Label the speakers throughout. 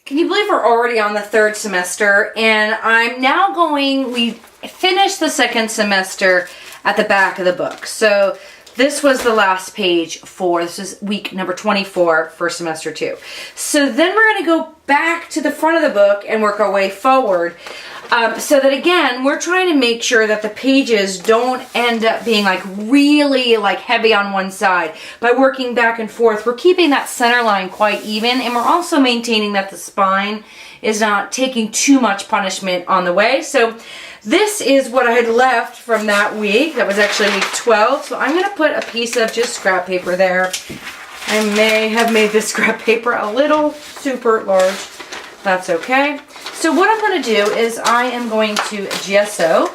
Speaker 1: Can you believe we're already on the third semester? And I'm now we finished the second semester at the back of the book. So this was the last page this is week number 24 for semester 2. So then we're going to go back to the front of the book and work our way forward. So that again, we're trying to make sure that the pages don't end up being like really like heavy on one side. By working back and forth, we're keeping that center line quite even, and we're also maintaining that the spine is not taking too much punishment on the way. So this is what I had left from that week. That was actually week 12. So I'm going to put a piece of just scrap paper there. I may have made this scrap paper a little super large. That's okay. So what I'm going to do is I am going to gesso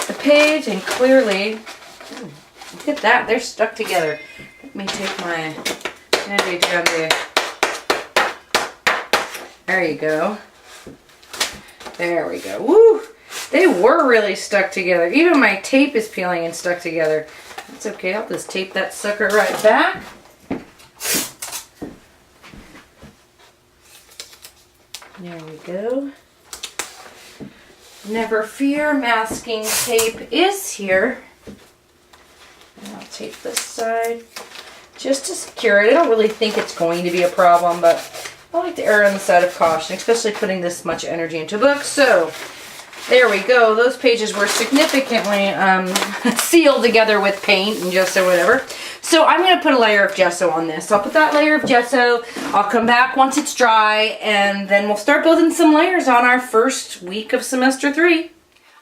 Speaker 1: the page, and clearly, look at that, they're stuck together. Let me take my magic down there. There you go. There we go. Woo! They were really stuck together. Even my tape is peeling and stuck together. That's okay. I'll just tape that sucker right back. There we go. Never fear, masking tape is here. And I'll tape this side just to secure it. I don't really think it's going to be a problem, but I like to err on the side of caution, especially putting this much energy into a book. So there we go. Those pages were significantly sealed together with paint and gesso, whatever. So I'm going to put a layer of gesso on this. So I'll put that layer of gesso. I'll come back once it's dry, and then we'll start building some layers on our first week of semester 3.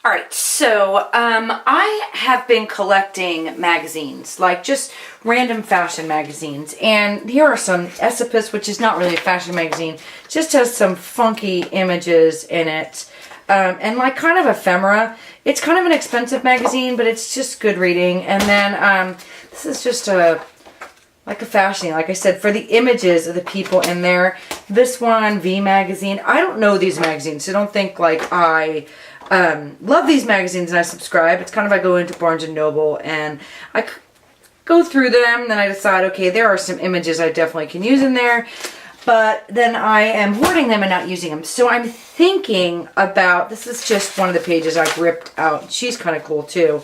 Speaker 1: All right, so I have been collecting magazines, like just random fashion magazines. And here are some Esopus, which is not really a fashion magazine, just has some funky images in it. And like kind of ephemera. It's kind of an expensive magazine, but it's just good reading. And then this is just like a fashion, like I said, for the images of the people in there. This one, V Magazine. I don't know these magazines, so don't think like I love these magazines and I subscribe. It's kind of I go into Barnes & Noble and I go through them, then I decide, okay, there are some images I definitely can use in there. But then I am hoarding them and not using them. So I'm thinking about, this is just one of the pages I've ripped out. She's kind of cool too.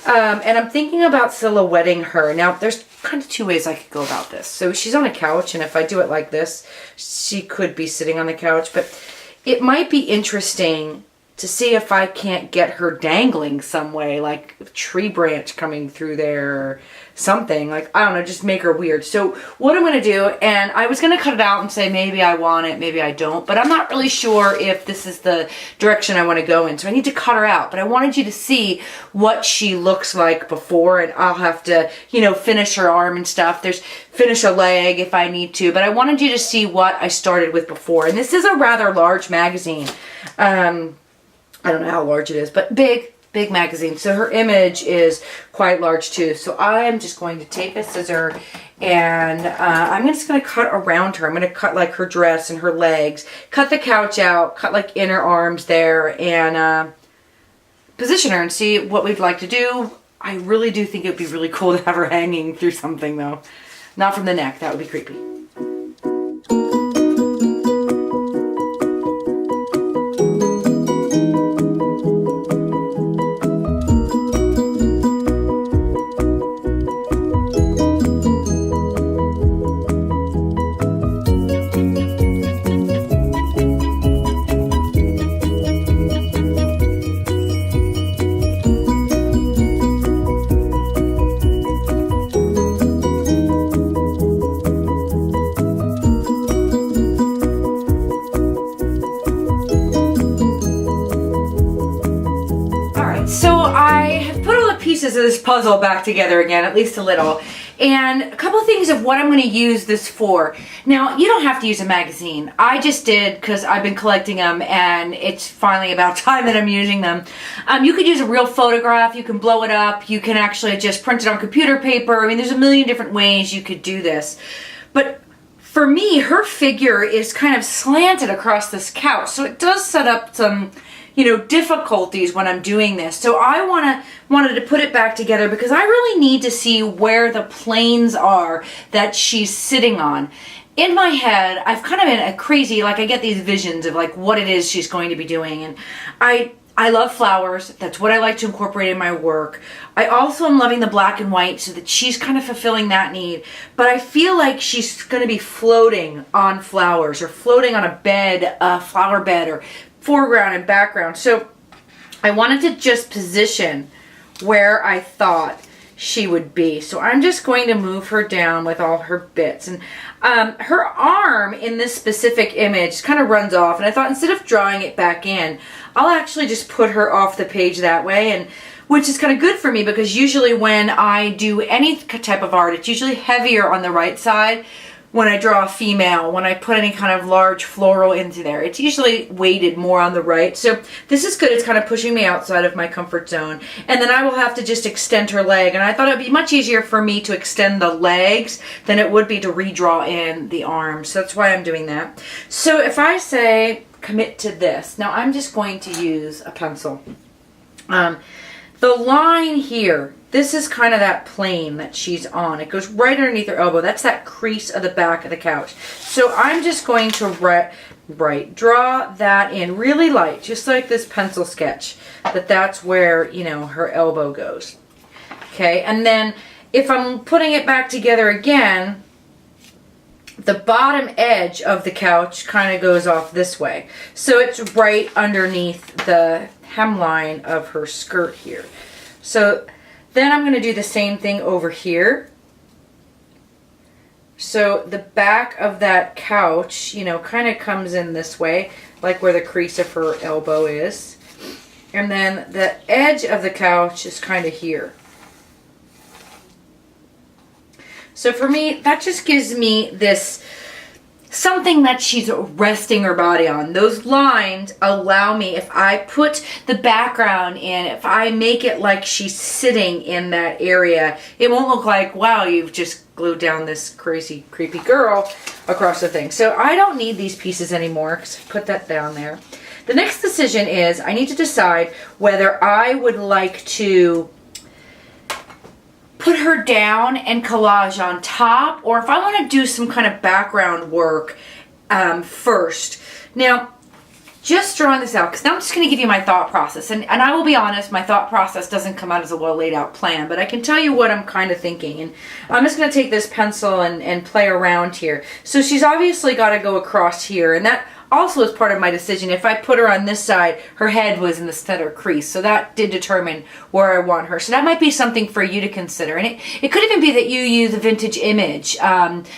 Speaker 1: And I'm thinking about silhouetting her. Now, there's kind of 2 ways I could go about this. So she's on a couch, and if I do it like this, she could be sitting on the couch. But it might be interesting to see if I can't get her dangling some way, like a tree branch coming through there or something. Like, I don't know, just make her weird. So what I'm going to do, and I was going to cut it out and say maybe I want it, maybe I don't, but I'm not really sure if this is the direction I want to go in. So I need to cut her out. But I wanted you to see what she looks like before, and I'll have to, you know, finish her arm and stuff. Finish a leg if I need to. But I wanted you to see what I started with before. And this is a rather large magazine. I don't know how large it is, but big magazine. So her image is quite large too. So I'm just going to take a scissor and I'm just going to cut around her. I'm going to cut like her dress and her legs, cut the couch out, cut like inner arms there, and position her and see what we'd like to do. I really do think it would be really cool to have her hanging through something though. Not from the neck. That would be creepy. Pieces of this puzzle back together again, at least a little, and a couple things of what I'm going to use this for. Now, you don't have to use a magazine. I just did because I've been collecting them and it's finally about time that I'm using them. You could use a real photograph, you can blow it up, you can actually just print it on computer paper. I mean, there's a million different ways you could do this. But for me, her figure is kind of slanted across this couch, so it does set up some, you know, difficulties when I'm doing this. So I wanted to put it back together because I really need to see where the planes are that she's sitting on. in my head, I've kind of been a crazy, like I get these visions of like what it is she's going to be doing. And I love flowers. That's what I like to incorporate in my work. I also am loving the black and white so that she's kind of fulfilling that need. But I feel like she's going to be floating on flowers or floating on a bed, a flower bed, or foreground and background. So I wanted to just position where I thought she would be. So I'm just going to move her down with all her bits. And her arm in this specific image kind of runs off. And I thought instead of drawing it back in, I'll actually just put her off the page that way. And which is kind of good for me because usually when I do any type of art, it's usually heavier on the right side. When I draw a female, when I put any kind of large floral into there, it's usually weighted more on the right. So this is good. It's kind of pushing me outside of my comfort zone. And then I will have to just extend her leg. And I thought it would be much easier for me to extend the legs than it would be to redraw in the arms. So that's why I'm doing that. So if I say commit to this, now I'm just going to use a pencil. The line here, this is kind of that plane that she's on. It goes right underneath her elbow. That's that crease of the back of the couch. So I'm just going to draw that in really light, just like this pencil sketch, that's where, you know, her elbow goes. Okay, and then if I'm putting it back together again, the bottom edge of the couch kind of goes off this way. So it's right underneath the hemline of her skirt here. So then I'm going to do the same thing over here. So the back of that couch, you know, kind of comes in this way, like where the crease of her elbow is. And then the edge of the couch is kind of here. So for me, that just gives me this something that she's resting her body on. Those lines allow me, if I put the background in, if I make it like she's sitting in that area, it won't look like, wow, you've just glued down this crazy, creepy girl across the thing. So I don't need these pieces anymore because I put that down there. The next decision is I need to decide whether I would like to put her down and collage on top, or if I want to do some kind of background work first. Now, just drawing this out, because now I'm just going to give you my thought process. And I will be honest, my thought process doesn't come out as a well laid out plan, but I can tell you what I'm kind of thinking. And I'm just going to take this pencil and play around here. So she's obviously got to go across here, and that also is part of my decision. If I put her on this side, her head was in the center crease. So that did determine where I want her. So that might be something for you to consider. And it could even be that you use a vintage image.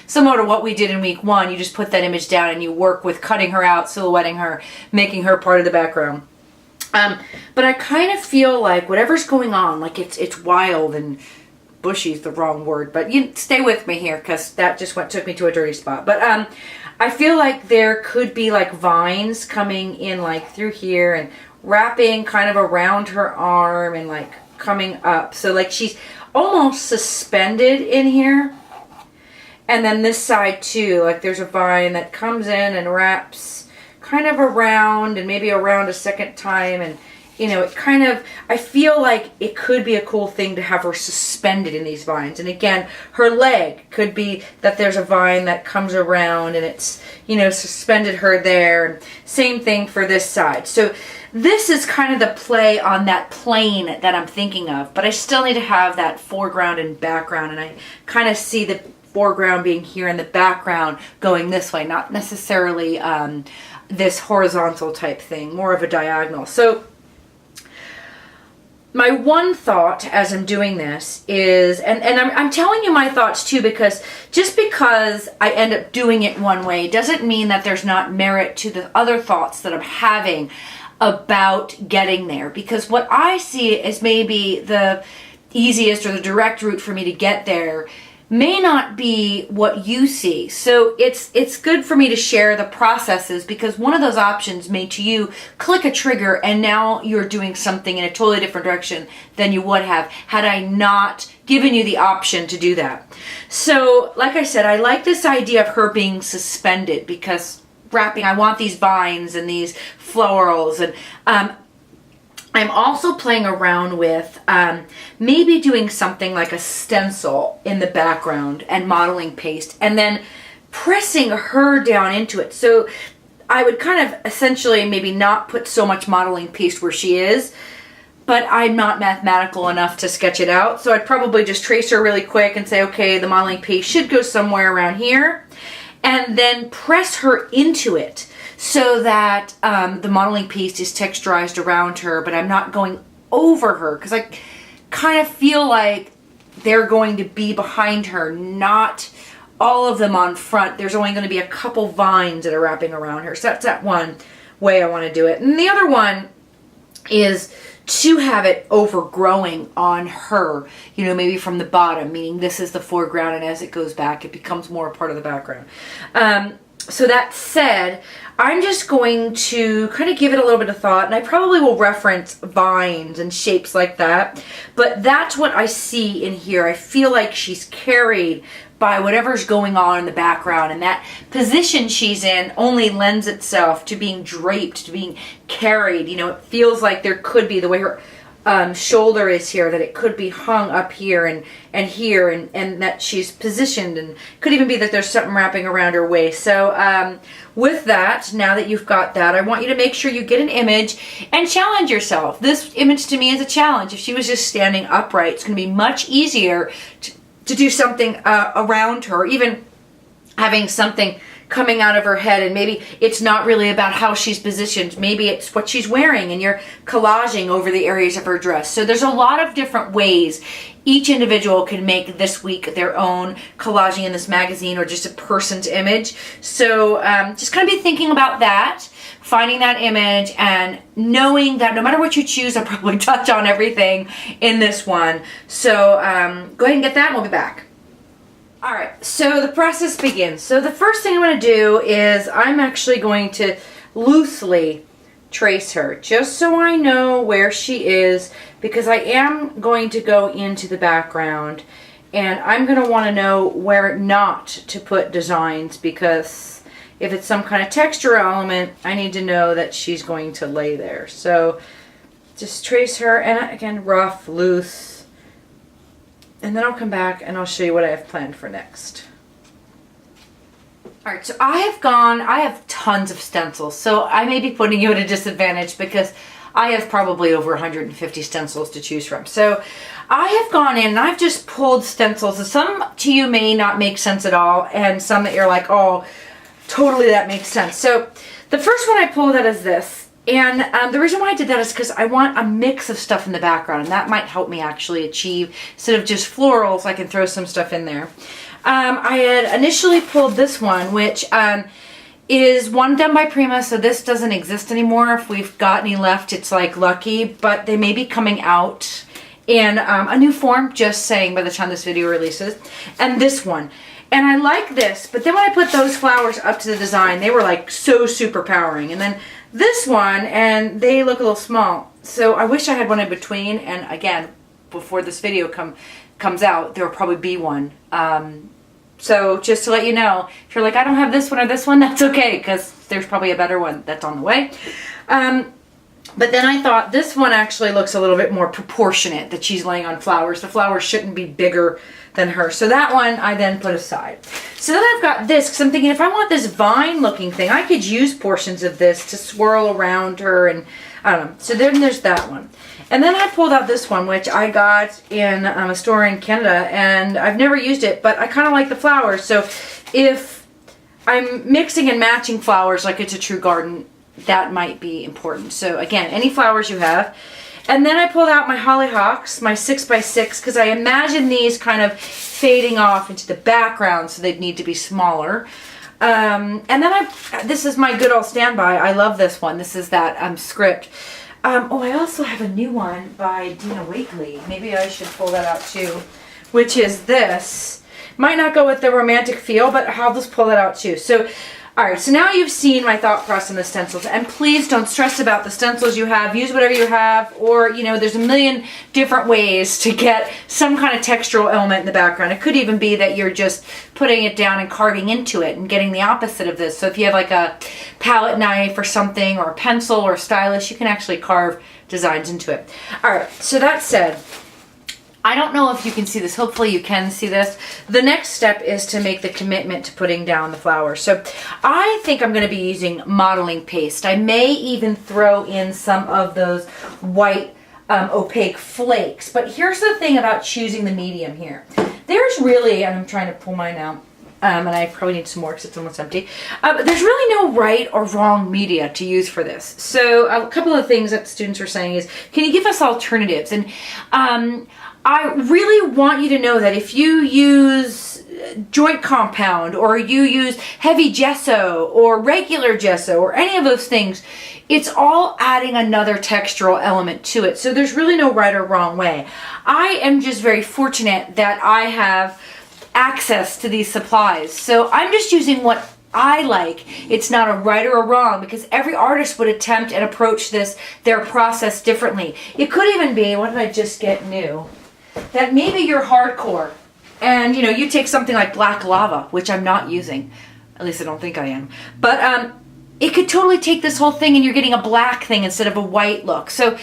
Speaker 1: Similar to what we did in week 1. You just put that image down and you work with cutting her out, silhouetting her, making her part of the background. But I kind of feel like whatever's going on, like it's wild and bushy is the wrong word. But you stay with me here because that just took me to a dirty spot. But I feel like there could be like vines coming in like through here and wrapping kind of around her arm and like coming up. So like she's almost suspended in here. And then this side too, like there's a vine that comes in and wraps kind of around and maybe around a second time. And you know, it kind of, I feel like it could be a cool thing to have her suspended in these vines. And again, her leg could be that there's a vine that comes around and it's, you know, suspended her there. And same thing for this side. So this is kind of the play on that plane that I'm thinking of. But I still need to have that foreground and background. And I kind of see the foreground being here and the background going this way. Not necessarily this horizontal type thing, more of a diagonal. So my one thought as I'm doing this is, and I'm telling you my thoughts too, because just because I end up doing it one way doesn't mean that there's not merit to the other thoughts that I'm having about getting there. Because what I see as maybe the easiest or the direct route for me to get there may not be what you see. So it's good for me to share the processes, because one of those options may to you click a trigger and now you're doing something in a totally different direction than you would have had I not given you the option to do that. So like I said, I like this idea of her being suspended, because wrapping, I want these vines and these florals, and I'm also playing around with maybe doing something like a stencil in the background and modeling paste, and then pressing her down into it. So I would kind of essentially maybe not put so much modeling paste where she is, but I'm not mathematical enough to sketch it out. So I'd probably just trace her really quick and say, okay, the modeling paste should go somewhere around here, and then press her into it so that the modeling paste is texturized around her, but I'm not going over her, because I kind of feel like they're going to be behind her, not all of them on front. There's only going to be a couple vines that are wrapping around her. So that's that one way I want to do it. And the other one is to have it overgrowing on her, you know, maybe from the bottom, meaning this is the foreground, and as it goes back, it becomes more a part of the background. So that said, I'm just going to kind of give it a little bit of thought, and I probably will reference vines and shapes like that, but that's what I see in here. I feel like she's carried by whatever's going on in the background, and that position she's in only lends itself to being draped, to being carried. You know, it feels like there could be, the way her shoulder is here, that it could be hung up here and here, and that she's positioned, and could even be that there's something wrapping around her waist. So with that, now that you've got that, I want you to make sure you get an image and challenge yourself. This image to me is a challenge. If she was just standing upright, it's going to be much easier to do something around her, even having something coming out of her head, and maybe it's not really about how she's positioned, maybe it's what she's wearing, and you're collaging over the areas of her dress. So there's a lot of different ways each individual can make this week their own collaging in this magazine, or just a person's image. So just kind of be thinking about that, finding that image, and knowing that no matter what you choose, I'll probably touch on everything in this one. So go ahead and get that, and we'll be back. All right, so the process begins. So the first thing I'm going to do is I'm actually going to loosely trace her, just so I know where she is, because I am going to go into the background, and I'm going to want to know where not to put designs, because if it's some kind of texture element, I need to know that she's going to lay there. So just trace her, and again, rough, loose. And then I'll come back and I'll show you what I have planned for next. Alright, so I have tons of stencils, so I may be putting you at a disadvantage because I have probably over 150 stencils to choose from. So I have gone in and I've just pulled stencils. Some to you may not make sense at all, and some that you're like, oh, totally that makes sense. So the first one I pulled out is this. And the reason why I did that is because I want a mix of stuff in the background, and that might help me actually achieve, instead of just florals, I can throw some stuff in there. I had initially pulled this one, which is one done by Prima, so this doesn't exist anymore. If we've got any left, it's like lucky, but they may be coming out in a new form, just saying, by the time this video releases. And this one. And I like this, but then when I put those flowers up to the design, they were like so super powering. And then this one, and they look a little small. So I wish I had one in between, and again, before this video comes out, there will probably be one. So just to let you know, if you're like, I don't have this one or this one, that's okay, because there's probably a better one that's on the way. But then I thought this one actually looks a little bit more proportionate, that she's laying on flowers. The flowers shouldn't be bigger than her. So that one I then put aside. So then I've got this, because I'm thinking if I want this vine looking thing, I could use portions of this to swirl around her, and I don't know. So then there's that one. And then I pulled out this one, which I got in a store in Canada, and I've never used it, but I kind of like the flowers. So if I'm mixing and matching flowers like it's a true garden, that might be important. So again, any flowers you have. And then I pulled out my hollyhocks, my 6x6, because I imagine these kind of fading off into the background, so they'd need to be smaller. And then this is my good old standby. I love this one. This is that script. Oh, I also have a new one by Donna Wakely. Maybe I should pull that out too, which is this. Might not go with the romantic feel, but I'll just pull that out too. So, alright, so now you've seen my thought process on the stencils, and please don't stress about the stencils you have. Use whatever you have, or, you know, there's a million different ways to get some kind of textural element in the background. It could even be that you're just putting it down and carving into it and getting the opposite of this. So if you have like a palette knife or something, or a pencil or a stylus, you can actually carve designs into it. Alright, so that said, I don't know if you can see this. Hopefully you can see this. The next step is to make the commitment to putting down the flowers. So I think I'm going to be using modeling paste. I may even throw in some of those white opaque flakes. But here's the thing about choosing the medium here. There's really, and I'm trying to pull mine out, and I probably need some more because it's almost empty. There's really no right or wrong media to use for this. So a couple of things that students are saying is, can you give us alternatives? And I really want you to know that if you use joint compound or you use heavy gesso or regular gesso or any of those things, it's all adding another textural element to it. So there's really no right or wrong way. I am just very fortunate that I have access to these supplies. So I'm just using what I like. It's not a right or a wrong, because every artist would attempt and approach their process differently. It could even be, what did I just get new? That maybe you're hardcore and you take something like black lava, which I'm not using. At least I don't think I am. But it could totally take this whole thing and you're getting a black thing instead of a white look. So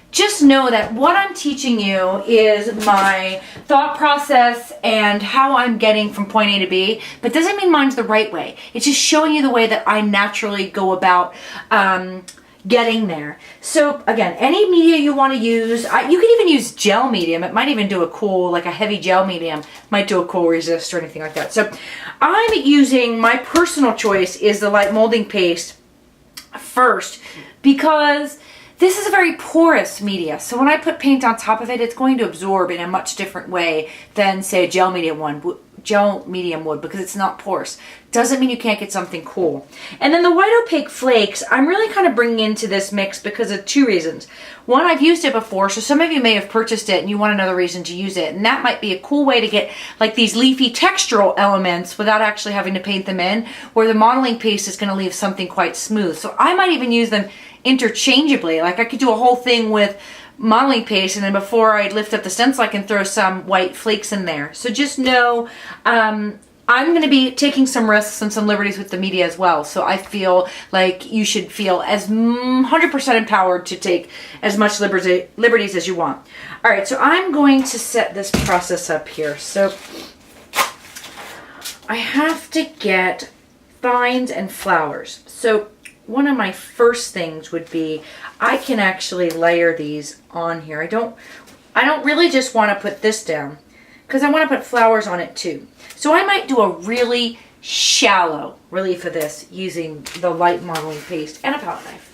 Speaker 1: just know that what I'm teaching you is my thought process and how I'm getting from point A to B, but doesn't mean mine's the right way. It's just showing you the way that I naturally go about getting there. So again, any media you want to use, you can even use gel medium. It might even do a cool, like a heavy gel medium, might do a cool resist or anything like that. So I'm using, my personal choice is the light molding paste first, because this is a very porous media. So when I put paint on top of it, it's going to absorb in a much different way than, say, a gel medium would, because it's not porous. Doesn't mean you can't get something cool. And then the white opaque flakes, I'm really kind of bringing into this mix because of two reasons. One, I've used it before, so some of you may have purchased it and you want another reason to use it. And that might be a cool way to get like these leafy textural elements without actually having to paint them in, where the modeling paste is going to leave something quite smooth. So I might even use them interchangeably. Like I could do a whole thing with modeling paste, and then before I lift up the stencil I can throw some white flakes in there. So just know I'm going to be taking some risks and some liberties with the media as well. So I feel like you should feel as 100% empowered to take as much liberties as you want. All right, so I'm going to set this process up here. So I have to get vines and flowers. So one of my first things would be, I can actually layer these on here. I don't really just want to put this down, because I want to put flowers on it too. So I might do a really shallow relief of this using the light modeling paste and a palette knife.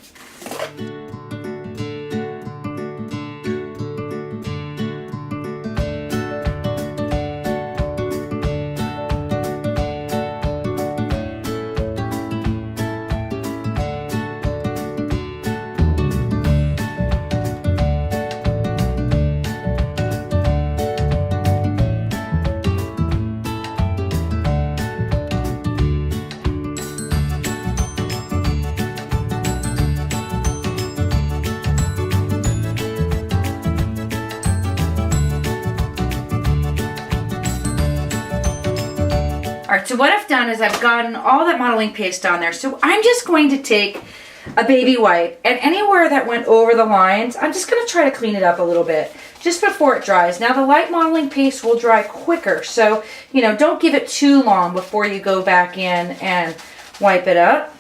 Speaker 1: Alright, so what I've done is I've gotten all that modeling paste on there. So I'm just going to take a baby wipe, and anywhere that went over the lines, I'm just going to try to clean it up a little bit just before it dries. Now the light modeling paste will dry quicker, so don't give it too long before you go back in and wipe it up.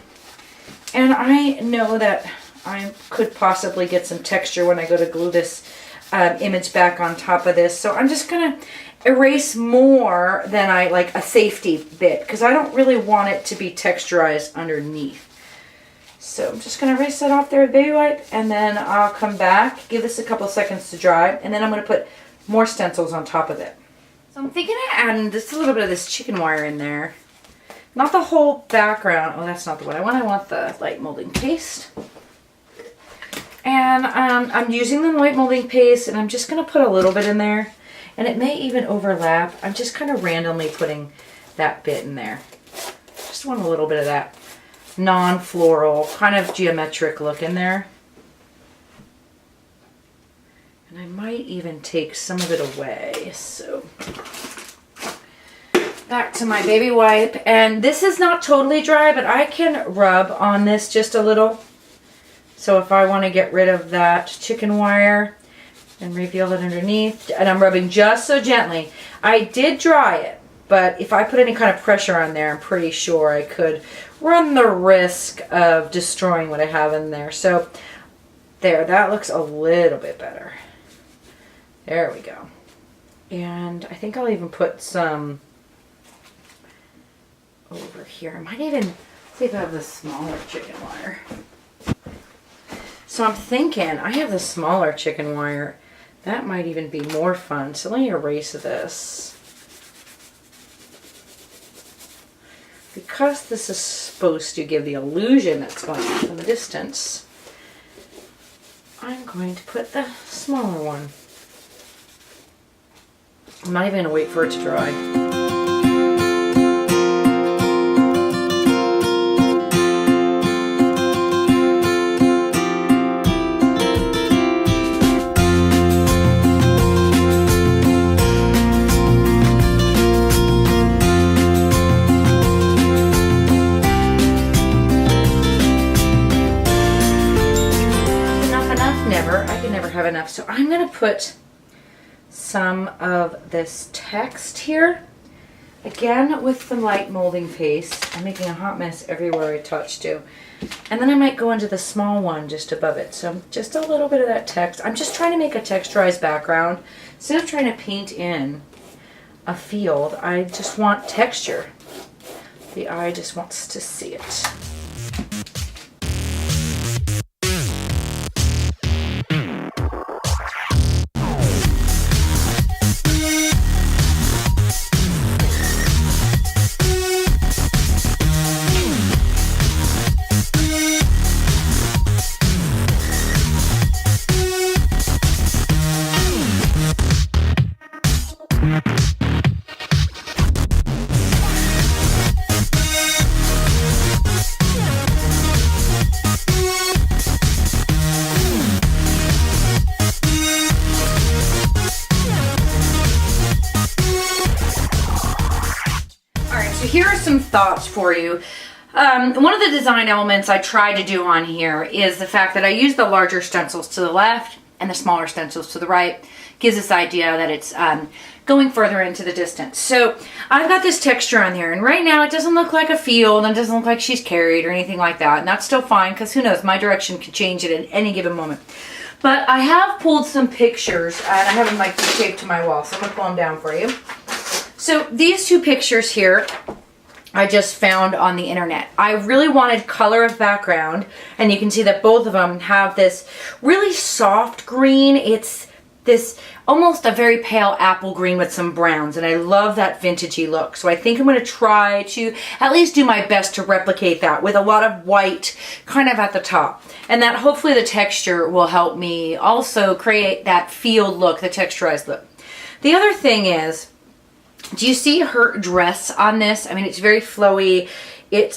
Speaker 1: And I know that I could possibly get some texture when I go to glue this image back on top of this. So I'm just going to erase more than I like a safety bit, because I don't really want it to be texturized underneath. So I'm just going to erase that off there with baby wipe, and then I'll come back, give this a couple seconds to dry, and then I'm going to put more stencils on top of it. So I'm thinking of adding just a little bit of this chicken wire in there. Not the whole background. Oh, that's not the one I want. I want the light molding paste. And I'm using the light molding paste, and I'm just going to put a little bit in there. And it may even overlap. I'm just kind of randomly putting that bit in there. Just want a little bit of that non-floral, kind of geometric look in there. And I might even take some of it away. So back to my baby wipe. And this is not totally dry, but I can rub on this just a little. So if I want to get rid of that chicken wire, and reveal it underneath. And I'm rubbing just so gently. I did dry it, but if I put any kind of pressure on there, I'm pretty sure I could run the risk of destroying what I have in there. So there, that looks a little bit better. There we go. And I think I'll even put some over here. I might even see if I have the smaller chicken wire. So I'm thinking I have the smaller chicken wire. That might even be more fun. So let me erase this. Because this is supposed to give the illusion that's going on from the distance, I'm going to put the smaller one. I'm not even going to wait for it to dry. Enough. So I'm going to put some of this text here again with some light molding paste. I'm making a hot mess everywhere I touch to. And then I might go into the small one just above it. So just a little bit of that text. I'm just trying to make a texturized background. Instead of trying to paint in a field, I just want texture. The eye just wants to see it. Here are some thoughts for you. One of the design elements I tried to do on here is the fact that I use the larger stencils to the left and the smaller stencils to the right. Gives this idea that it's going further into the distance. So I've got this texture on there, and right now it doesn't look like a field and it doesn't look like she's carried or anything like that, and that's still fine because who knows, my direction could change it at any given moment. But I have pulled some pictures and I have them like taped to my wall, so I'm going to pull them down for you. So these two pictures here I just found on the internet. I really wanted color of background, and you can see that both of them have this really soft green. It's this almost a very pale apple green with some browns, and I love that vintagey look. So I think I'm going to try to at least do my best to replicate that with a lot of white kind of at the top. And that hopefully the texture will help me also create that field look, the texturized look. The other thing is, do you see her dress on this? I mean, it's very flowy.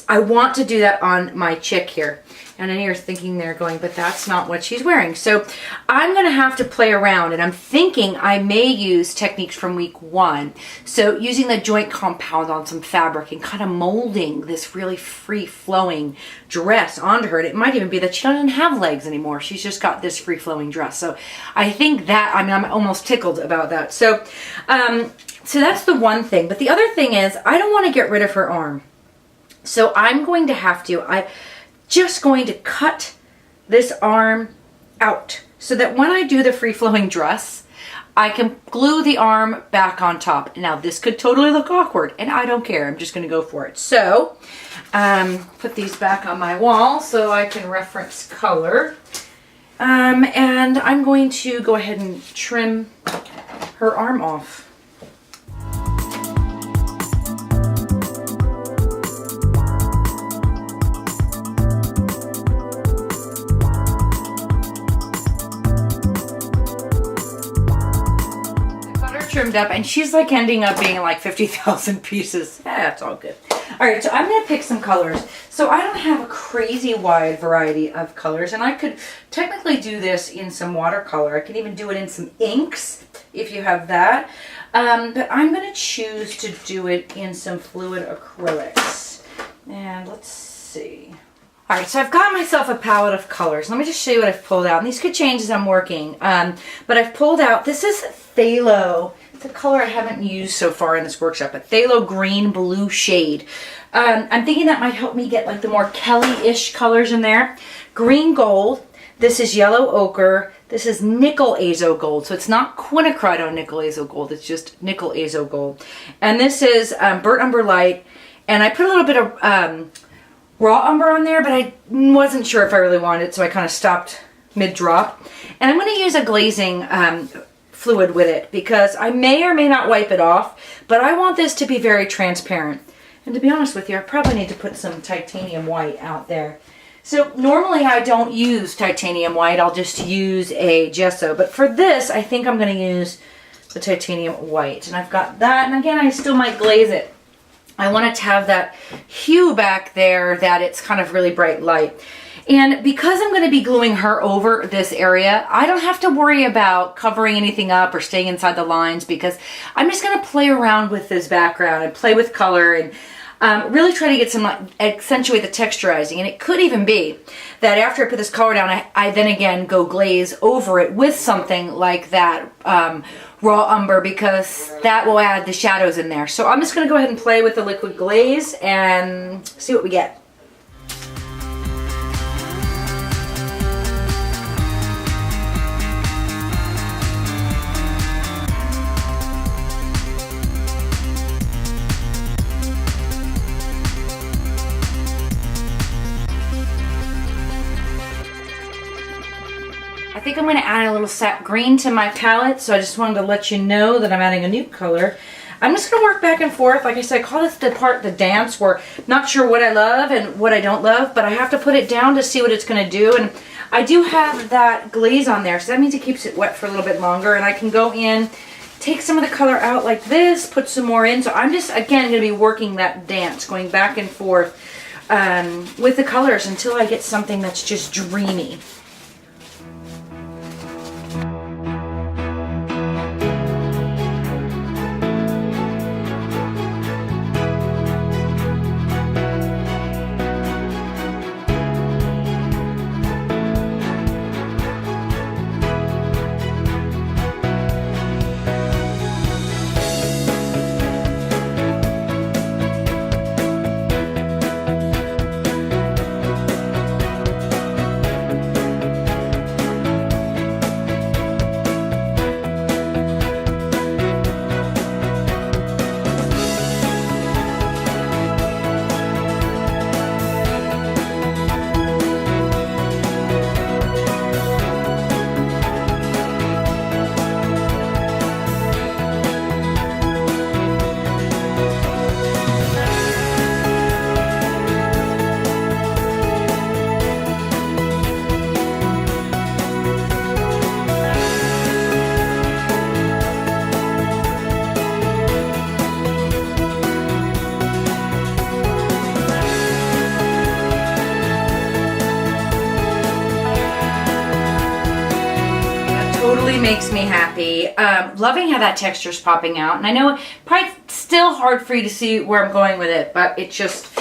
Speaker 1: I want to do that on my chick here. And I know you're thinking there going, but that's not what she's wearing. So I'm going to have to play around, and I'm thinking I may use techniques from week 1. So using the joint compound on some fabric and kind of molding this really free-flowing dress onto her. And it might even be that she doesn't have legs anymore. She's just got this free-flowing dress. So I think that, I mean, I'm almost tickled about that. So, so that's the one thing. But the other thing is, I don't want to get rid of her arm. So I'm going to have to, I'm just going to cut this arm out so that when I do the free-flowing dress, I can glue the arm back on top. Now this could totally look awkward, and I don't care. I'm just going to go for it. So put these back on my wall so I can reference color. And I'm going to go ahead and trim her arm off. Trimmed up, and she's like ending up being like 50,000 pieces. That's all good. All right, so I'm going to pick some colors. So I don't have a crazy wide variety of colors, and I could technically do this in some watercolor. I can even do it in some inks if you have that. But I'm going to choose to do it in some fluid acrylics. And let's see. All right, so I've got myself a palette of colors. Let me just show you what I've pulled out. And these could change as I'm working. But I've pulled out, this is Phthalo. It's a color I haven't used so far in this workshop, a Phthalo green blue shade. I'm thinking that might help me get like the more Kelly-ish colors in there. Green gold. This is yellow ochre. This is nickel azo gold. So it's not quinacridone nickel azo gold. It's just nickel azo gold. And this is burnt umber light. And I put a little bit of raw umber on there, but I wasn't sure if I really wanted it, so I kind of stopped mid-drop. And I'm going to use a glazing fluid with it because I may or may not wipe it off, but I want this to be very transparent. And to be honest with you, I probably need to put some titanium white out there. So normally I don't use titanium white, I'll just use a gesso. But for this, I think I'm going to use the titanium white. And I've got that, and again, I still might glaze it. I want it to have that hue back there that it's kind of really bright light. And because I'm going to be gluing her over this area, I don't have to worry about covering anything up or staying inside the lines because I'm just going to play around with this background and play with color and really try to get some, accentuate the texturizing. And it could even be that after I put this color down, I then again go glaze over it with something like that raw umber because that will add the shadows in there. So I'm just going to go ahead and play with the liquid glaze and see what we get. I think I'm going to add a little sap green to my palette, so I just wanted to let you know that I'm adding a new color. I'm just going to work back and forth. Like I said, I call this the part, the dance, where I'm not sure what I love and what I don't love, but I have to put it down to see what it's going to do. And I do have that glaze on there, so that means it keeps it wet for a little bit longer, and I can go in, take some of the color out like this, put some more in. So I'm just, again, going to be working that dance, going back and forth with the colors until I get something that's just dreamy. Makes me happy. Loving how that texture is popping out, and I know probably still hard for you to see where I'm going with it, but it just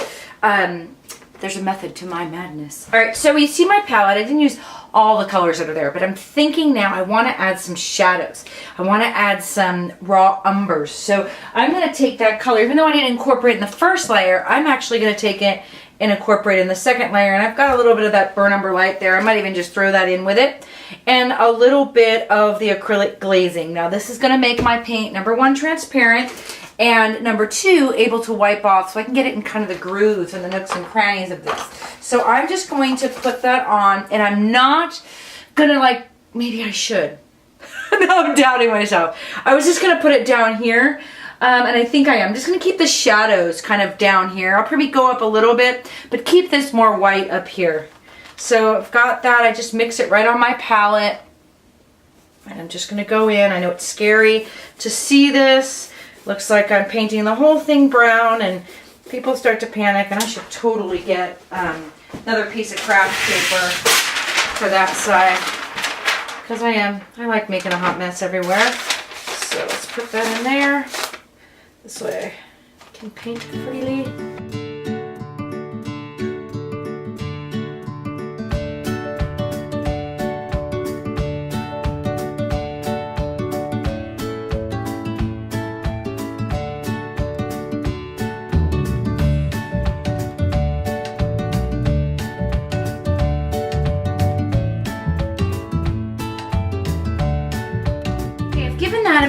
Speaker 1: there's a method to my madness. All right, so you see my palette. I didn't use all the colors that are there, but I'm thinking now I want to add some shadows. I want to add some raw umbers. So I'm going to take that color, even though I didn't incorporate it in the first layer, I'm actually going to take it and incorporate it in the second layer. And I've got a little bit of that burnt umber light there. I might even just throw that in with it. And a little bit of the acrylic glazing. Now this is going to make my paint, number one, transparent, and number two, able to wipe off so I can get it in kind of the grooves and the nooks and crannies of this. So I'm just going to put that on, and I'm not going to maybe I should. Now I'm doubting myself. I was just going to put it down here. And I think I am. I'm just going to keep the shadows kind of down here. I'll probably go up a little bit, but keep this more white up here. So I've got that. I just mix it right on my palette. And I'm just going to go in. I know it's scary to see this. Looks like I'm painting the whole thing brown, and people start to panic, and I should totally get another piece of craft paper for that side. Because I like making a hot mess everywhere. So let's put that in there. This way I can paint freely.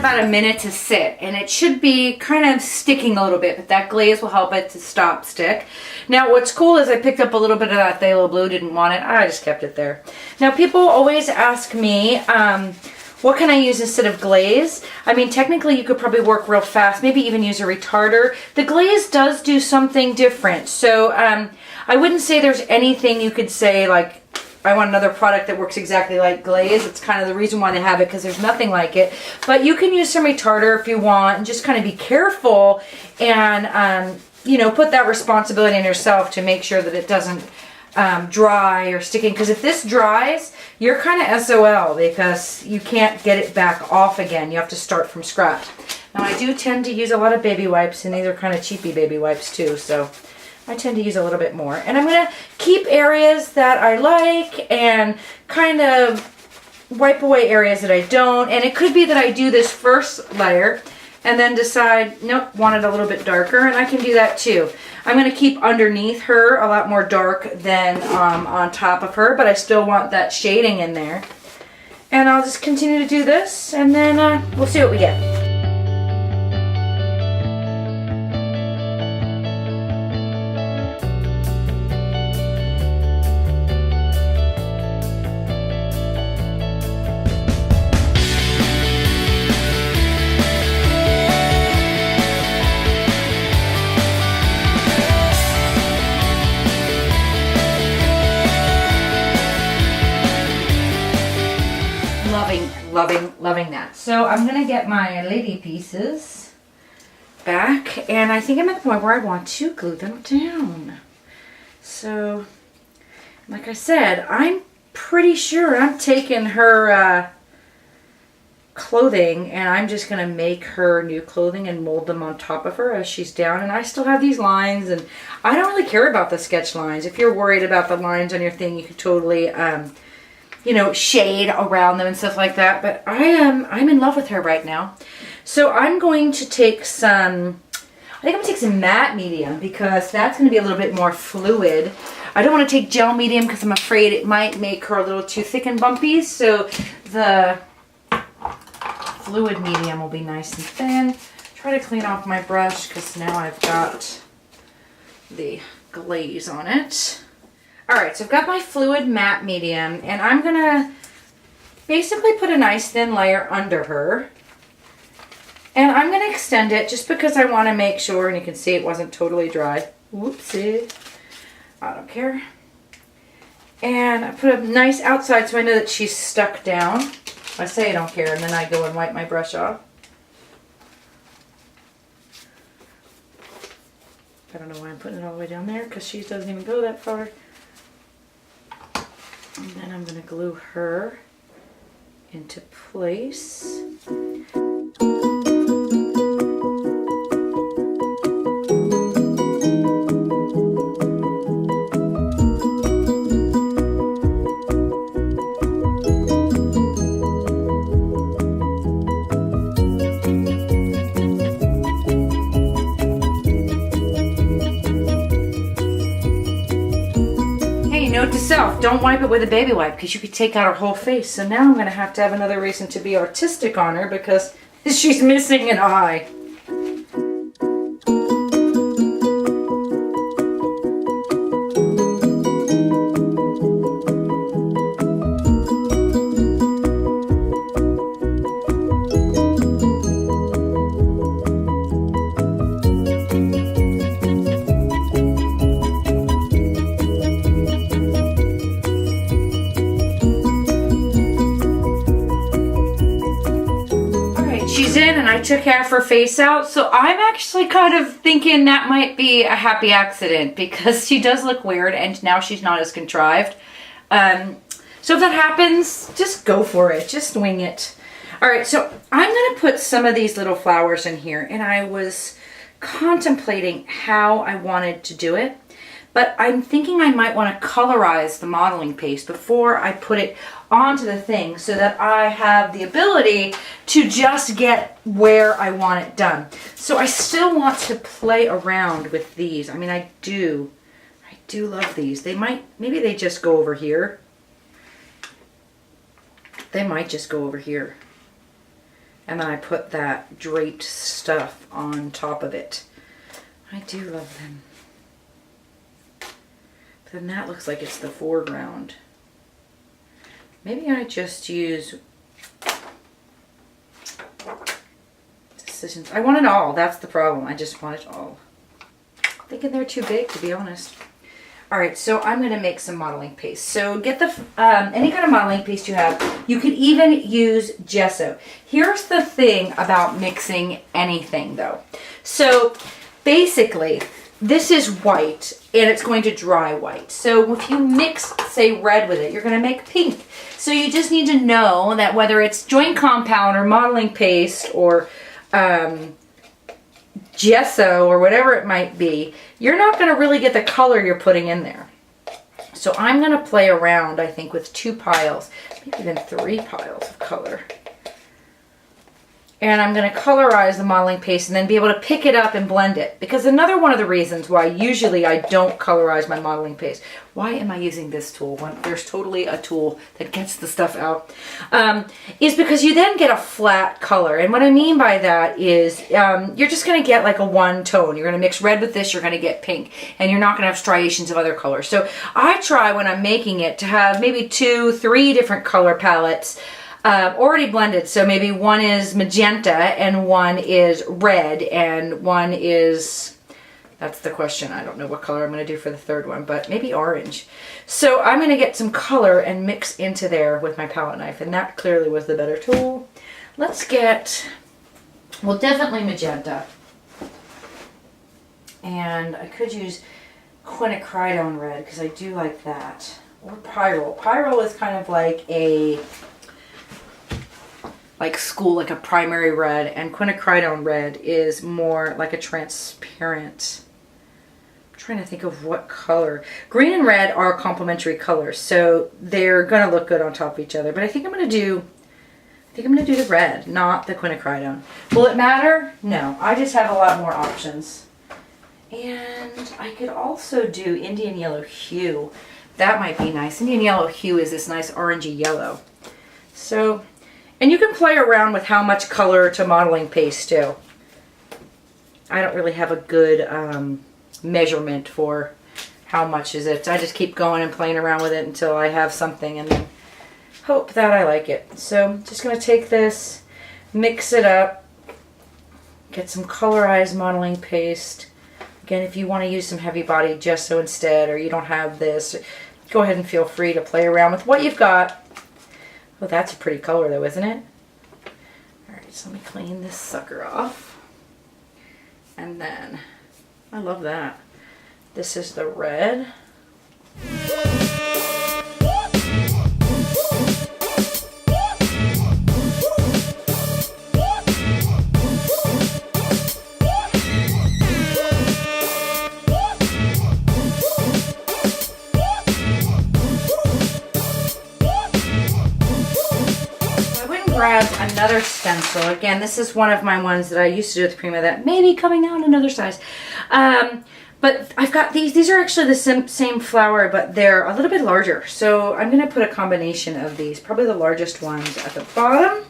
Speaker 1: about a minute to sit, and it should be kind of sticking a little bit, but that glaze will help it to stop stick. Now what's cool is I picked up a little bit of that phthalo blue, didn't want it, I just kept it there. Now people always ask me, what can I use instead of glaze? I mean, technically you could probably work real fast, maybe even use a retarder. The glaze does do something different, so I wouldn't say there's anything you could say like, I want another product that works exactly like glaze. It's kind of the reason why they have it, because there's nothing like it. But you can use some retarder if you want, and just kind of be careful and, you know, put that responsibility on yourself to make sure that it doesn't dry or sticking. Because if this dries, you're kind of SOL, because you can't get it back off again. You have to start from scratch. Now I do tend to use a lot of baby wipes, and these are kind of cheapy baby wipes too, so I tend to use a little bit more. And I'm going to keep areas that I like and kind of wipe away areas that I don't. And it could be that I do this first layer and then decide, nope, want it a little bit darker, and I can do that too. I'm going to keep underneath her a lot more dark than on top of her, but I still want that shading in there. And I'll just continue to do this, and then we'll see what we get. Loving that. So I'm going to get my lady pieces back, and I think I'm at the point where I want to glue them down. So, like I said, I'm pretty sure I'm taking her clothing, and I'm just going to make her new clothing and mold them on top of her as she's down. And I still have these lines, and I don't really care about the sketch lines. If you're worried about the lines on your thing, you could totally you know, shade around them and stuff like that. But I'm in love with her right now. So I'm going to take some, I think I'm going to take some matte medium, because that's going to be a little bit more fluid. I don't want to take gel medium because I'm afraid it might make her a little too thick and bumpy. So the fluid medium will be nice and thin. Try to clean off my brush because now I've got the glaze on it. Alright, so I've got my fluid matte medium, and I'm going to basically put a nice thin layer under her. And I'm going to extend it just because I want to make sure, and you can see it wasn't totally dry. Whoopsie. I don't care. And I put a nice outside so I know that she's stuck down. I say I don't care, and then I go and wipe my brush off. I don't know why I'm putting it all the way down there, because she doesn't even go that far. And then I'm going to glue her into place. Note to self, don't wipe it with a baby wipe because you could take out her whole face. So now I'm going to have another reason to be artistic on her because she's missing an eye. I took half her face out, so I'm actually kind of thinking that might be a happy accident because she does look weird and now she's not as contrived. So if that happens, just go for it. Just wing it. Alright, so I'm going to put some of these little flowers in here, and I was contemplating how I wanted to do it, but I'm thinking I might want to colorize the modeling paste before I put it onto the thing so that I have the ability to just get where I want it done. So I still want to play around with these. I mean, I do love these. Maybe they just go over here. They might just go over here And then I put that draped stuff on top of it. I do love them. But then that looks like it's the foreground. Maybe I just use decisions. I want it all. That's the problem. I just want it all. I'm thinking they're too big, to be honest. All right, so I'm going to make some modeling paste. So get the any kind of modeling paste you have. You could even use gesso. Here's the thing about mixing anything, though. So basically, this is white, and it's going to dry white. So if you mix, say, red with it, you're going to make pink. So you just need to know that whether it's joint compound or modeling paste or gesso or whatever it might be, you're not going to really get the color you're putting in there. So I'm going to play around, I think, with 2 piles, maybe even 3 piles of color. And I'm going to colorize the modeling paste and then be able to pick it up and blend it. Because another one of the reasons why usually I don't colorize my modeling paste. Why am I using this tool when there's totally a tool that gets the stuff out? Is because you then get a flat color. And what I mean by that is you're just going to get like a one tone. You're going to mix red with this, you're going to get pink. And you're not going to have striations of other colors. So I try when I'm making it to have maybe 2, 3 different color palettes already blended. So maybe one is magenta and one is red and one is, that's the question. I don't know what color I'm going to do for the third one, but maybe orange. So I'm going to get some color and mix into there with my palette knife, and that clearly was the better tool. Let's get, well, definitely magenta. And I could use quinacridone red because I do like that. Or pyrrole. Pyrrole is kind of like a school, like a primary red, and quinacridone red is more like a transparent. I'm trying to think of what color. Green and red are complementary colors, so they're gonna look good on top of each other. But I think I'm gonna do the red, not the quinacridone. Will it matter? No, I just have a lot more options. And I could also do Indian Yellow Hue. That might be nice. Indian Yellow Hue is this nice orangey yellow. So, and you can play around with how much color to modeling paste too. I don't really have a good measurement for how much is it. I just keep going and playing around with it until I have something and then hope that I like it. So I'm just going to take this, mix it up, get some colorized modeling paste. Again, if you want to use some heavy body gesso instead, or you don't have this, go ahead and feel free to play around with what you've got. Well, that's a pretty color though, isn't it? Alright, so let me clean this sucker off. And then, I love that. This is the red. Grab another stencil. Again, this is one of my ones that I used to do with Prima that may be coming out in another size. But I've got these. These are actually the same flower, but they're a little bit larger. So I'm going to put a combination of these, probably the largest ones at the bottom,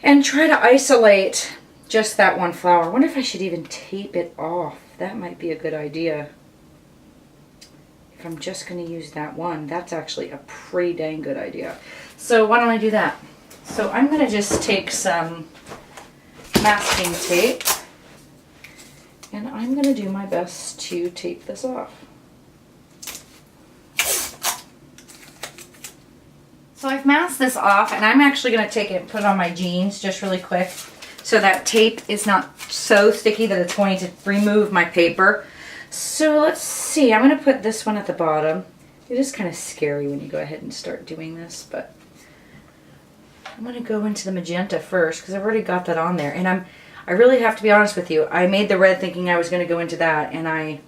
Speaker 1: and try to isolate just that one flower. I wonder if I should even tape it off. That might be a good idea. If I'm just going to use that one, that's actually a pretty dang good idea. So why don't I do that? So I'm going to just take some masking tape and I'm going to do my best to tape this off. So I've masked this off and I'm actually going to take it and put it on my jeans just really quick so that tape is not so sticky that it's going to remove my paper. So let's see, I'm going to put this one at the bottom. It is kind of scary when you go ahead and start doing this, but I'm going to go into the magenta first because I've already got that on there. And I really have to be honest with you. I made the red thinking I was going to go into that, and I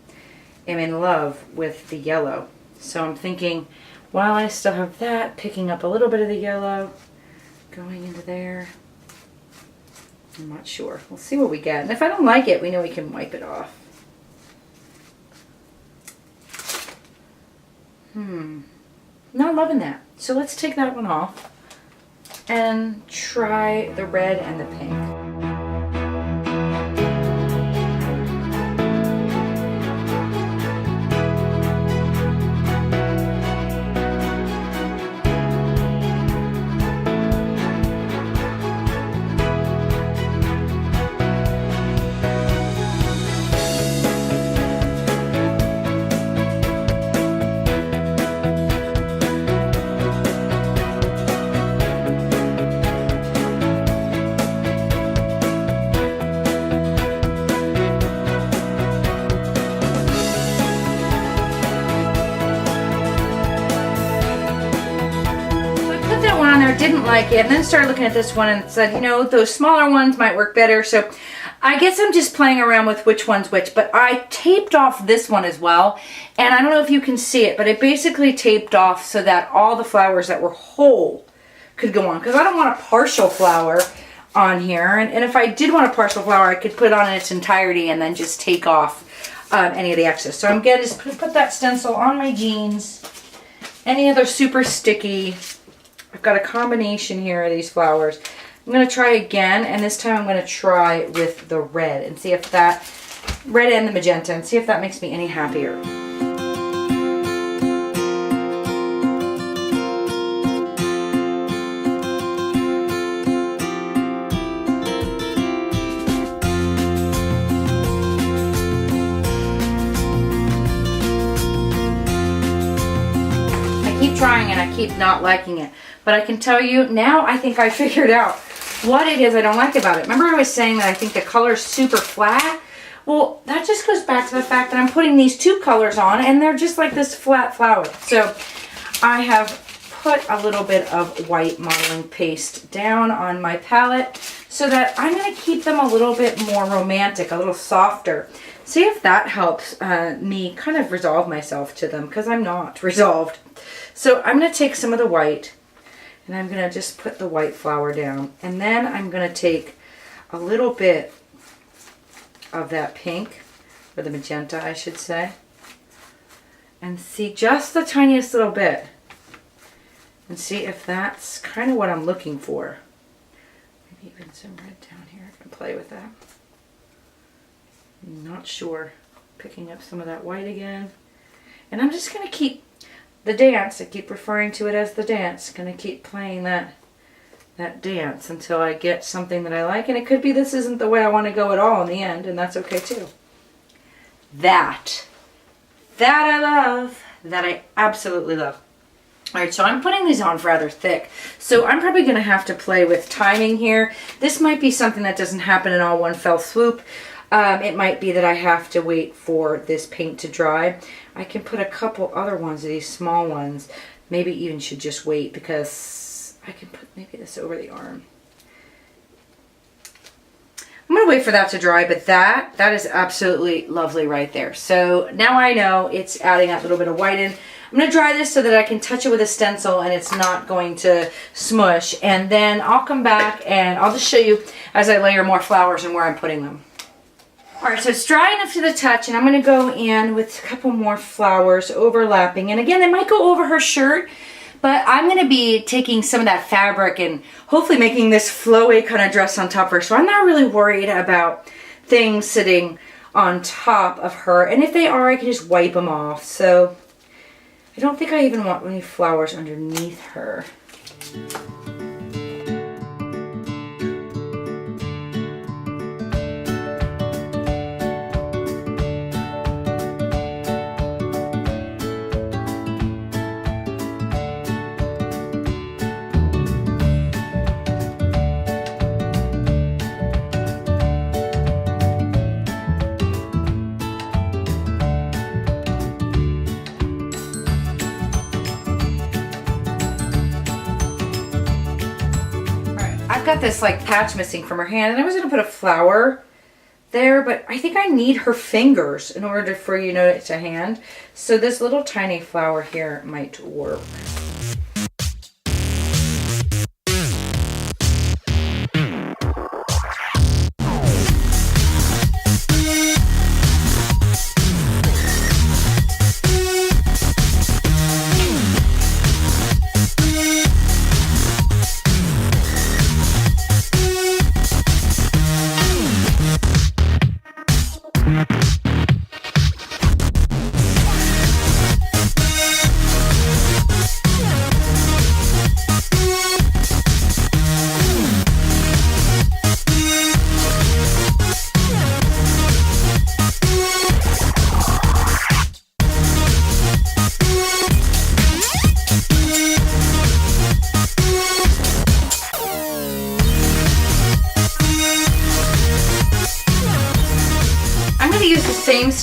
Speaker 1: am in love with the yellow. So I'm thinking, while I still have that, picking up a little bit of the yellow, going into there. I'm not sure. We'll see what we get. And if I don't like it, we know we can wipe it off. Not loving that. So let's take that one off. and try the red and the pink. Didn't like it, and then started looking at this one and said, you know, those smaller ones might work better. So I guess I'm just playing around with which one's which, but I taped off this one as well, and I don't know if you can see it, but it basically taped off so that all the flowers that were whole could go on, because I don't want a partial flower on here, and if I did want a partial flower, I could put it on in its entirety and then just take off any of the excess. So I'm going to just put that stencil on my jeans. Any other super sticky. I've got a combination here of these flowers. I'm going to try again, and this time I'm going to try with the red and see if that, red and the magenta, and see if that makes me any happier. I keep trying and I keep not liking it. But I can tell you, now I think I figured out what it is I don't like about it. Remember I was saying that I think the color is super flat? Well, that just goes back to the fact that I'm putting these two colors on and they're just like this flat flower. So I have put a little bit of white modeling paste down on my palette so that I'm going to keep them a little bit more romantic, a little softer. See if that helps me kind of resolve myself to them, because I'm not resolved. So I'm going to take some of the white, and I'm going to just put the white flower down. And then I'm going to take a little bit of that pink, or the magenta I should say, and see just the tiniest little bit. And see if that's kind of what I'm looking for. Maybe even some red down here. I can play with that. I'm not sure. Picking up some of that white again. And I'm just going to keep the dance. I keep referring to it as the dance. Going to keep playing that dance until I get something that I like. And it could be this isn't the way I want to go at all in the end, and that's okay too. That I love. That I absolutely love. Alright, so I'm putting these on rather thick. So I'm probably going to have to play with timing here. This might be something that doesn't happen in all one fell swoop. It might be that I have to wait for this paint to dry. I can put a couple other ones of these small ones. Maybe even should just wait, because I can put maybe this over the arm. I'm going to wait for that to dry, but that is absolutely lovely right there. So now I know it's adding that little bit of white in. I'm going to dry this so that I can touch it with a stencil and it's not going to smush. And then I'll come back and I'll just show you as I layer more flowers and where I'm putting them. Alright, so it's dry enough to the touch, and I'm going to go in with a couple more flowers overlapping. And again, it might go over her shirt, but I'm going to be taking some of that fabric and hopefully making this flowy kind of dress on top of her. So I'm not really worried about things sitting on top of her. And if they are, I can just wipe them off. So I don't think I even want any flowers underneath her. Got this like patch missing from her hand, and I was going to put a flower there, but I think I need her fingers in order for you to know it's a hand. So this little tiny flower here might work.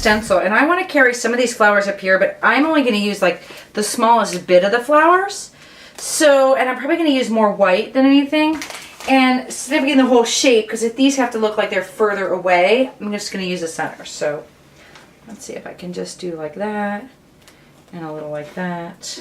Speaker 1: stencil, and I want to carry some of these flowers up here, but I'm only going to use like the smallest bit of the flowers. So, and I'm probably going to use more white than anything. And instead of getting the whole shape, because if these have to look like they're further away, I'm just going to use the center. So let's see if I can just do like that and a little like that.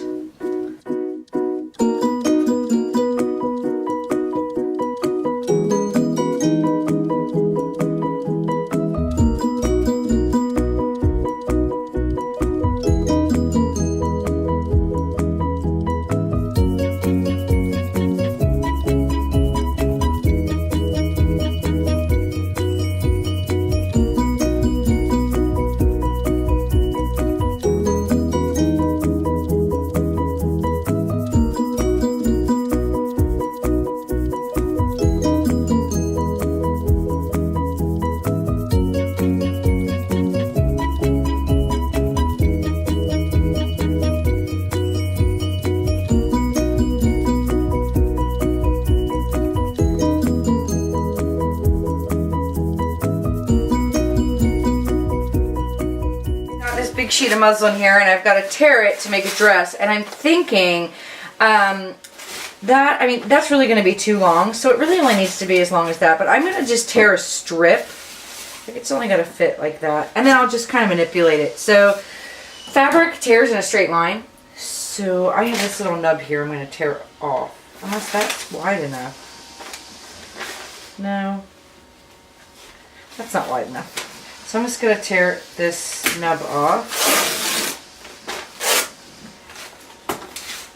Speaker 1: Sheet of muslin here, and I've got to tear it to make a dress, and I'm thinking that's really going to be too long, so it really only needs to be as long as that, but I'm going to just tear a strip. It's only got to fit like that, and then I'll just kind of manipulate it. So fabric tears in a straight line, so I have this little nub here I'm going to tear off, unless that's wide enough. No, that's not wide enough. So I'm just going to tear this nub off.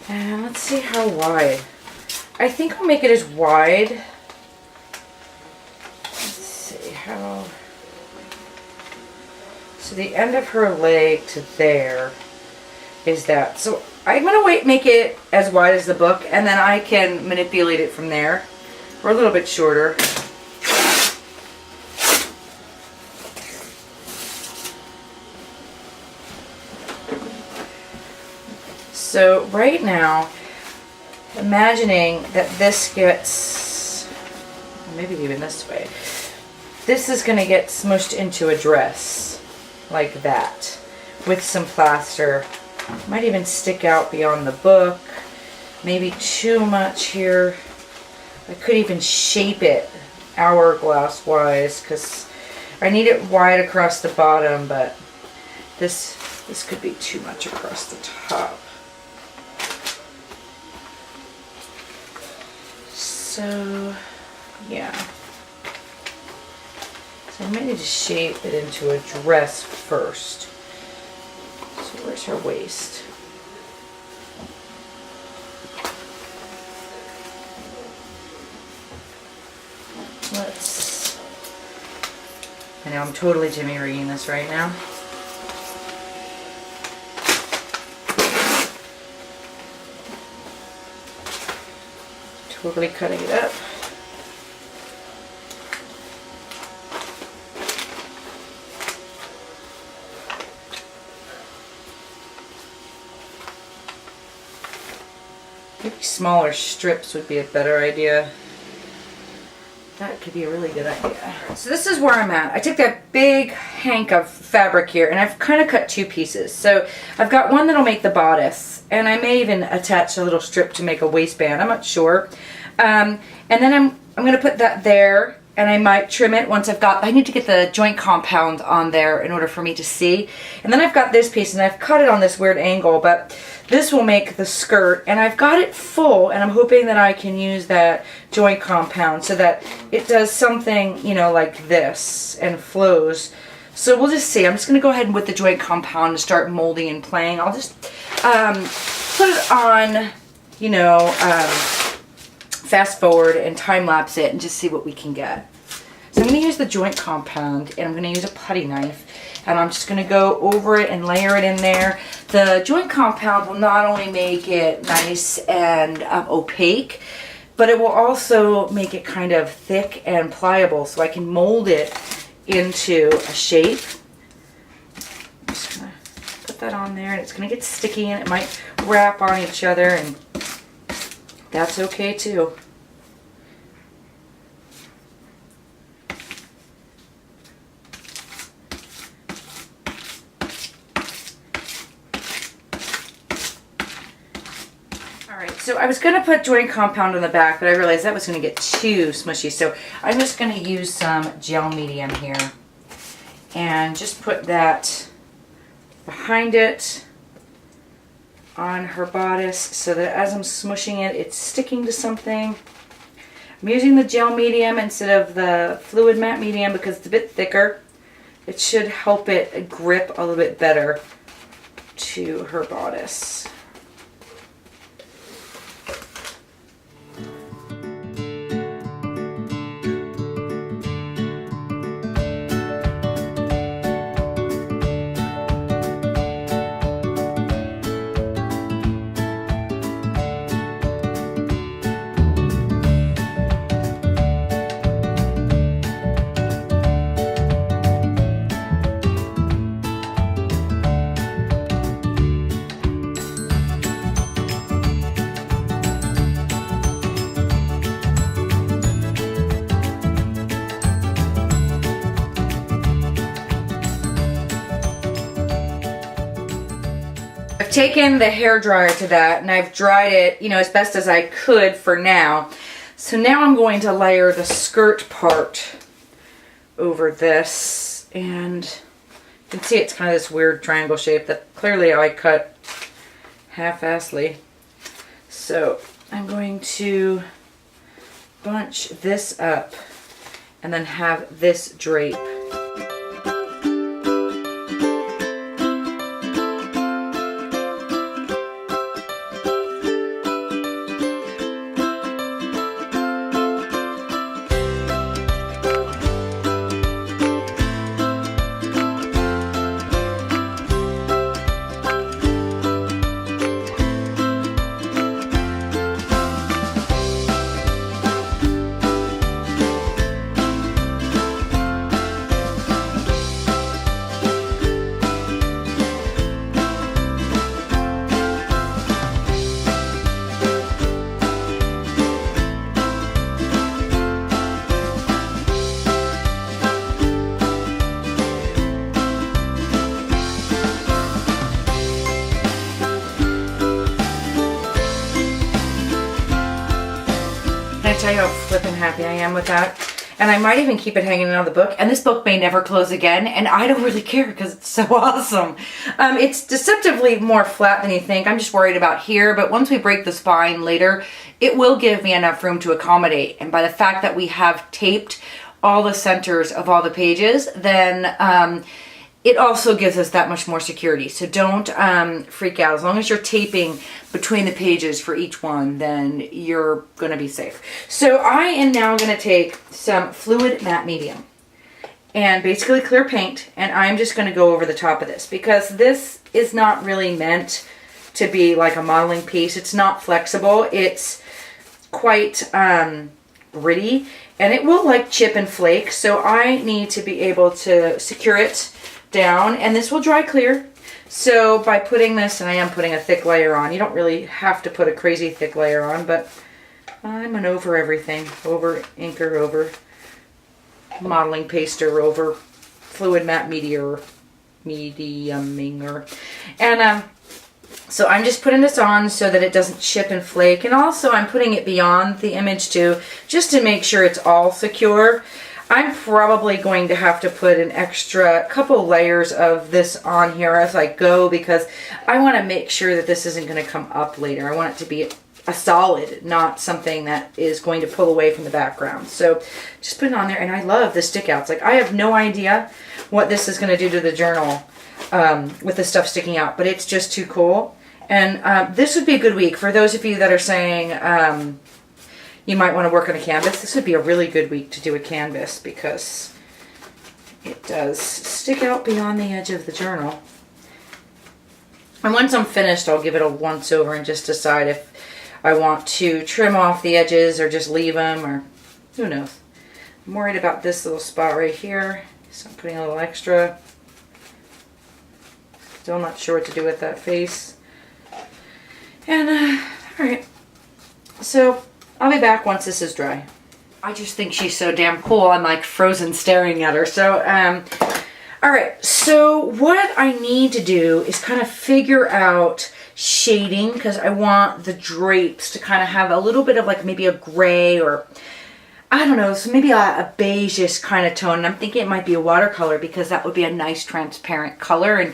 Speaker 1: And let's see how wide. I think I'll make it as wide. Let's see how. So the end of her leg to there is that. So I'm going to make it as wide as the book, and then I can manipulate it from there. Or a little bit shorter. So right now, imagining that this gets, maybe even this way, this is going to get smushed into a dress like that with some plaster. Might even stick out beyond the book. Maybe too much here. I could even shape it hourglass wise because I need it wide across the bottom, but this could be too much across the top. So, yeah. So I might need to shape it into a dress first. So where's her waist? I know I'm totally Jimmy rigging this right now. Totally cutting it up. Maybe smaller strips would be a better idea. That could be a really good idea. So this is where I'm at. I took that big hank of fabric here and I've kind of cut two pieces. So I've got one that'll make the bodice, and I may even attach a little strip to make a waistband. I'm not sure. And then I'm going to put that there, and I might trim it once I need to get the joint compound on there in order for me to see. And then I've got this piece, and I've cut it on this weird angle, but this will make the skirt, and I've got it full, and I'm hoping that I can use that joint compound so that it does something, you know, like this and flows. So we'll just see. I'm just going to go ahead with the joint compound and start molding and playing. I'll just put it on, you know, fast forward and time lapse it and just see what we can get. So I'm going to use the joint compound, and I'm going to use a putty knife, and I'm just going to go over it and layer it in there. The joint compound will not only make it nice and opaque, but it will also make it kind of thick and pliable so I can mold it into a shape. I'm just going to put that on there, and it's going to get sticky and it might wrap on each other, and that's okay too. Alright, so I was going to put joint compound on the back, but I realized that was going to get too smushy. So I'm just going to use some gel medium here. And just put that behind it on her bodice so that as I'm smushing it, it's sticking to something. I'm using the gel medium instead of the fluid matte medium because it's a bit thicker. It should help it grip a little bit better to her bodice. I've taken the hair dryer to that and I've dried it, you know, as best as I could for now. So now I'm going to layer the skirt part over this, and you can see it's kind of this weird triangle shape that clearly I cut half-assedly. So I'm going to bunch this up and then have this drape. Tell you how flippin' happy I am with that. And I might even keep it hanging on the book. And this book may never close again. And I don't really care because it's so awesome. It's deceptively more flat than you think. I'm just worried about here. But once we break the spine later, it will give me enough room to accommodate. And by the fact that we have taped all the centers of all the pages, then it also gives us that much more security. So don't freak out. As long as you're taping between the pages for each one, then you're going to be safe. So I am now going to take some fluid matte medium and basically clear paint, and I'm just going to go over the top of this because this is not really meant to be like a modeling piece. It's not flexible. It's quite gritty, and it will like chip and flake. So I need to be able to secure it down, and this will dry clear. So by putting this, and I am putting a thick layer on, you don't really have to put a crazy thick layer on, but I'm an over everything, over inker, over modeling paster, over fluid matte mediuminger. And so I'm just putting this on so that it doesn't chip and flake, and also I'm putting it beyond the image too, just to make sure it's all secure. I'm probably going to have to put an extra couple layers of this on here as I go because I want to make sure that this isn't going to come up later. I want it to be a solid, not something that is going to pull away from the background. So just put it on there, and I love the stick outs. Like, I have no idea what this is going to do to the journal with the stuff sticking out, but it's just too cool. And this would be a good week for those of you that are saying you might want to work on a canvas. This would be a really good week to do a canvas because it does stick out beyond the edge of the journal. And once I'm finished, I'll give it a once over and just decide if I want to trim off the edges or just leave them, or who knows. I'm worried about this little spot right here, so I'm putting a little extra. Still not sure what to do with that face. And, alright. So I'll be back once this is dry. I just think she's so damn cool. I'm like frozen staring at her. So, alright. So what I need to do is kind of figure out shading because I want the drapes to kind of have a little bit of like maybe a gray or I don't know, so maybe a beige-ish kind of tone. And I'm thinking it might be a watercolor because that would be a nice transparent color.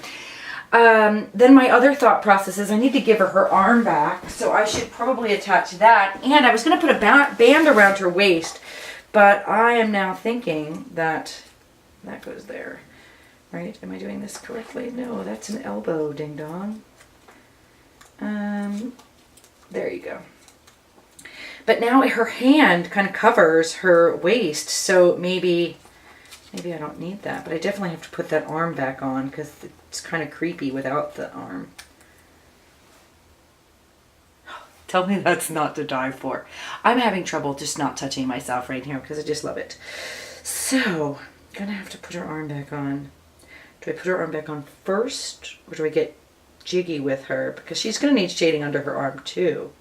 Speaker 1: And then my other thought process is I need to give her arm back, so I should probably attach that. And I was going to put a band around her waist, but I am now thinking that that goes there. Right? Am I doing this correctly? No, that's an elbow, ding dong. There you go. But now her hand kind of covers her waist, so maybe I don't need that. But I definitely have to put that arm back on because it's kind of creepy without the arm. Tell me that's not to die for. I'm having trouble just not touching myself right here because I just love it. So, I'm going to have to put her arm back on. Do I put her arm back on first, or do I get jiggy with her? Because she's going to need shading under her arm too.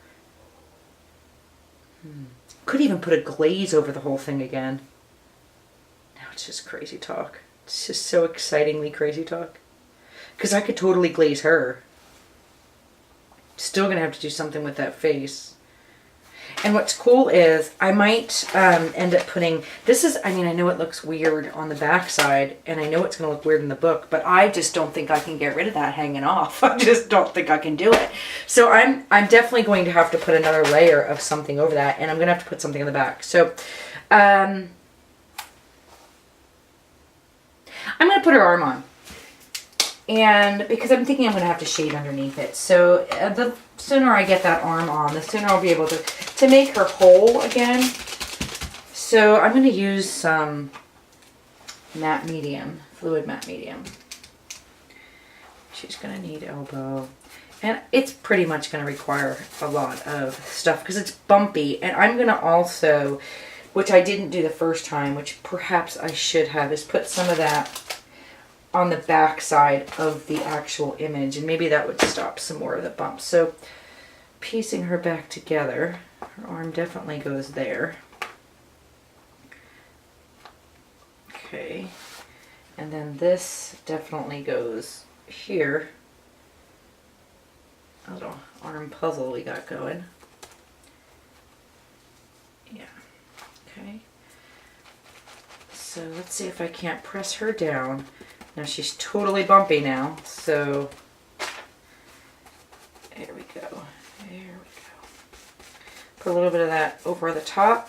Speaker 1: Could even put a glaze over the whole thing again. Now it's just crazy talk. It's just so excitingly crazy talk. Because I could totally glaze her. Still going to have to do something with that face. And what's cool is I might end up putting, this is, I mean, I know it looks weird on the back side, and I know it's going to look weird in the book, but I just don't think I can get rid of that hanging off. I just don't think I can do it. So I'm definitely going to have to put another layer of something over that, and I'm going to have to put something in the back. So I'm going to put her arm on. And because I'm thinking I'm going to have to shade underneath it. So the sooner I get that arm on, the sooner I'll be able to make her whole again. So I'm going to use some matte medium, fluid matte medium. She's going to need elbow. And it's pretty much going to require a lot of stuff because it's bumpy. And I'm going to also, which I didn't do the first time, which perhaps I should have, is put some of that on the back side of the actual image, and maybe that would stop some more of the bumps. So piecing her back together, her arm definitely goes there. Okay, and then this definitely goes here. A little arm puzzle we got going. Yeah, okay. So let's see if I can't press her down. Now she's totally bumpy now, so there we go. There we go. Put a little bit of that over the top.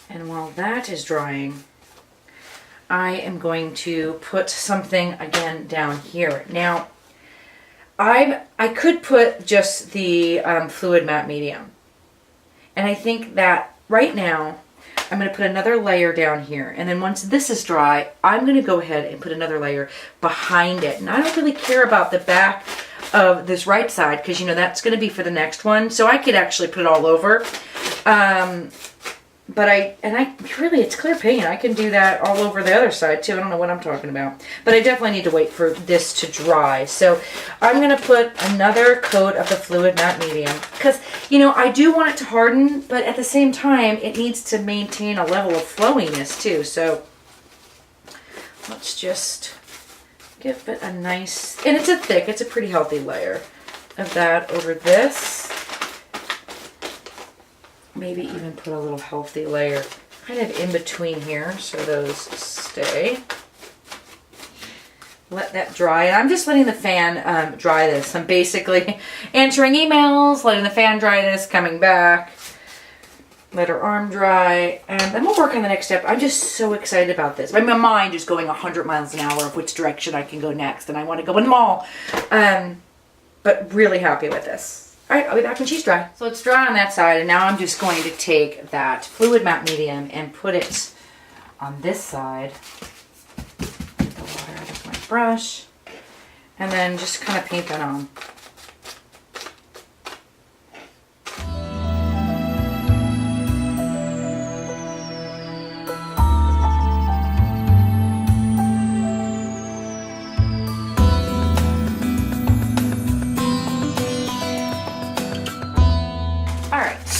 Speaker 1: And while that is drying, I am going to put something again down here. Now, I could put just the fluid matte medium. And I think that right now, I'm going to put another layer down here, and then once this is dry, I'm going to go ahead and put another layer behind it. And I don't really care about the back of this right side because, you know, that's going to be for the next one. So I could actually put it all over. But really, it's clear paint. I can do that all over the other side too. I don't know what I'm talking about. But I definitely need to wait for this to dry. So I'm going to put another coat of the fluid matte medium. Because, you know, I do want it to harden, but at the same time, it needs to maintain a level of flowiness too. So let's just give it a nice, and it's a pretty healthy layer of that over this. Maybe even put a little healthy layer kind of in between here so those stay. Let that dry. And I'm just letting the fan dry this. I'm basically answering emails, letting the fan dry this, coming back. Let her arm dry. And then we'll work on the next step. I'm just so excited about this. My mind is going 100 miles an hour of which direction I can go next. And I want to go in them all. But really happy with this. Alright, I'll be back when she's dry. So it's dry on that side, and now I'm just going to take that fluid matte medium and put it on this side. Get the water out of my brush. And then just kind of paint that on.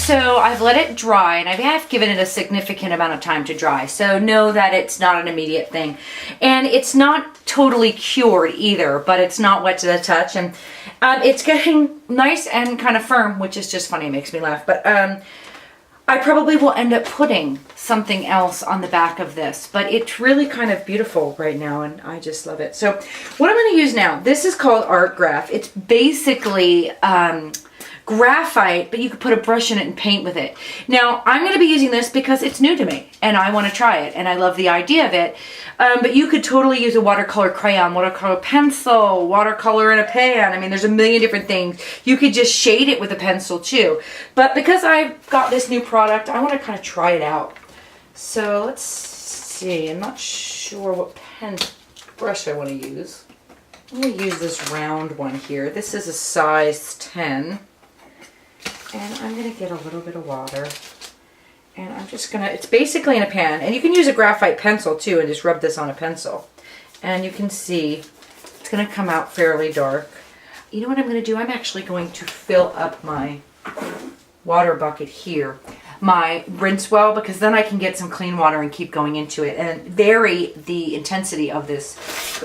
Speaker 1: So I've let it dry, and I have given it a significant amount of time to dry. So know that it's not an immediate thing. And it's not totally cured either, but it's not wet to the touch. And it's getting nice and kind of firm, which is just funny. It makes me laugh. But I probably will end up putting something else on the back of this, but it's really kind of beautiful right now, and I just love it. So what I'm going to use now, this is called Art Graph. It's basically graphite, but you could put a brush in it and paint with it. Now, I'm going to be using this because it's new to me, and I want to try it, and I love the idea of it. But you could totally use a watercolor crayon, watercolor pencil, watercolor in a pan. I mean, there's a million different things. You could just shade it with a pencil too. But because I've got this new product, I want to kind of try it out. So let's see. I'm not sure what brush I want to use. I'm going to use this round one here. This is a size 10. And I'm going to get a little bit of water. And I'm just going to, it's basically in a pan. And you can use a graphite pencil too and just rub this on a pencil. And you can see it's going to come out fairly dark. You know what I'm going to do? I'm actually going to fill up my water bucket here, my rinse well, because then I can get some clean water and keep going into it and vary the intensity of this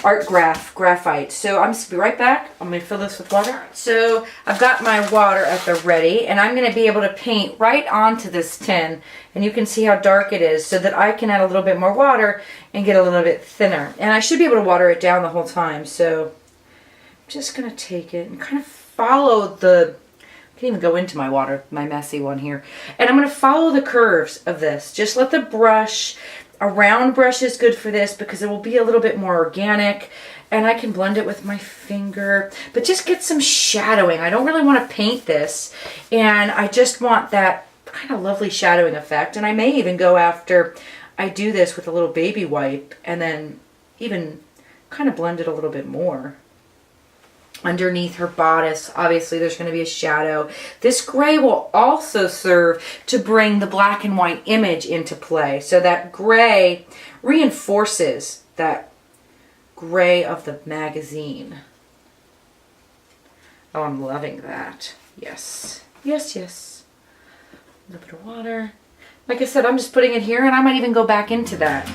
Speaker 1: Art graphite. So I'm just going to be right back. I'm going to fill this with water. So I've got my water at the ready, and I'm going to be able to paint right onto this tin, and you can see how dark it is, so that I can add a little bit more water and get a little bit thinner. And I should be able to water it down the whole time. So I'm just going to take it and kind of follow the, I can't even go into my water, my messy one here. And I'm going to follow the curves of this. Just let the brush, a round brush is good for this because it will be a little bit more organic, and I can blend it with my finger, but just get some shadowing. I don't really want to paint this, and I just want that kind of lovely shadowing effect. And I may even go after I do this with a little baby wipe and then even kind of blend it a little bit more. Underneath her bodice, obviously there's going to be a shadow. This gray will also serve to bring the black and white image into play. So that gray reinforces that gray of the magazine. Oh, I'm loving that. Yes. Yes, yes. A little bit of water. Like I said, I'm just putting it here, and I might even go back into that.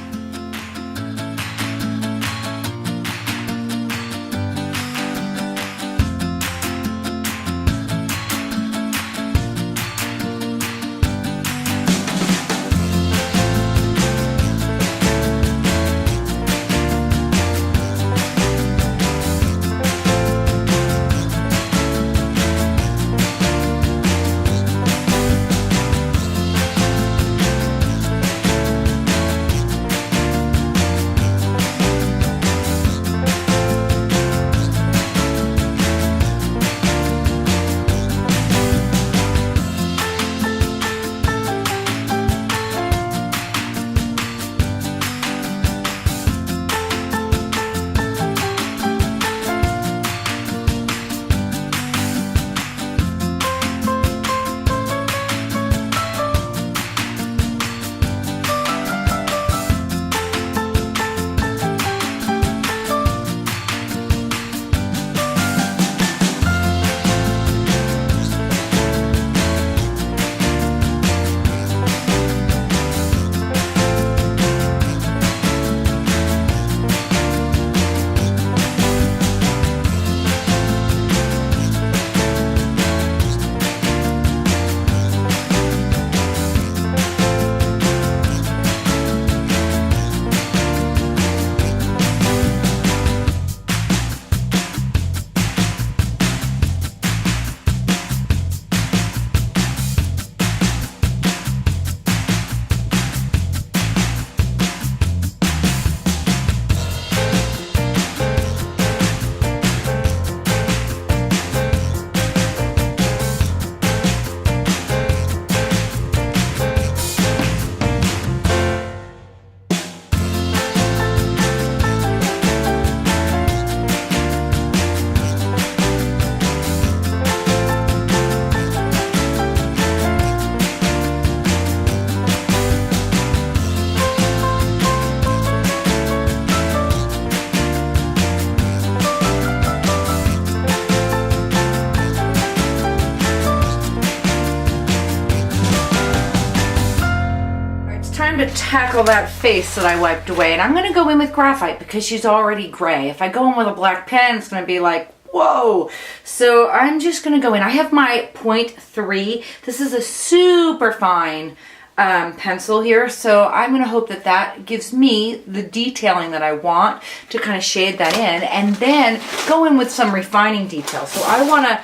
Speaker 1: tackle that face that I wiped away, and I'm going to go in with graphite because she's already gray. If I go in with a black pen, it's going to be like, whoa. So I'm just going to go in. I have my 0.3. This is a super fine pencil here, so I'm going to hope that that gives me the detailing that I want to kind of shade that in, and then go in with some refining detail. So I want to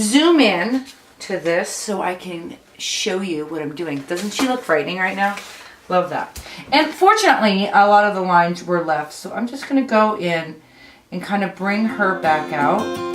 Speaker 1: zoom in to this so I can show you what I'm doing. Doesn't she look frightening right now? Love that. And fortunately, a lot of the lines were left, so I'm just going to go in and kind of bring her back out.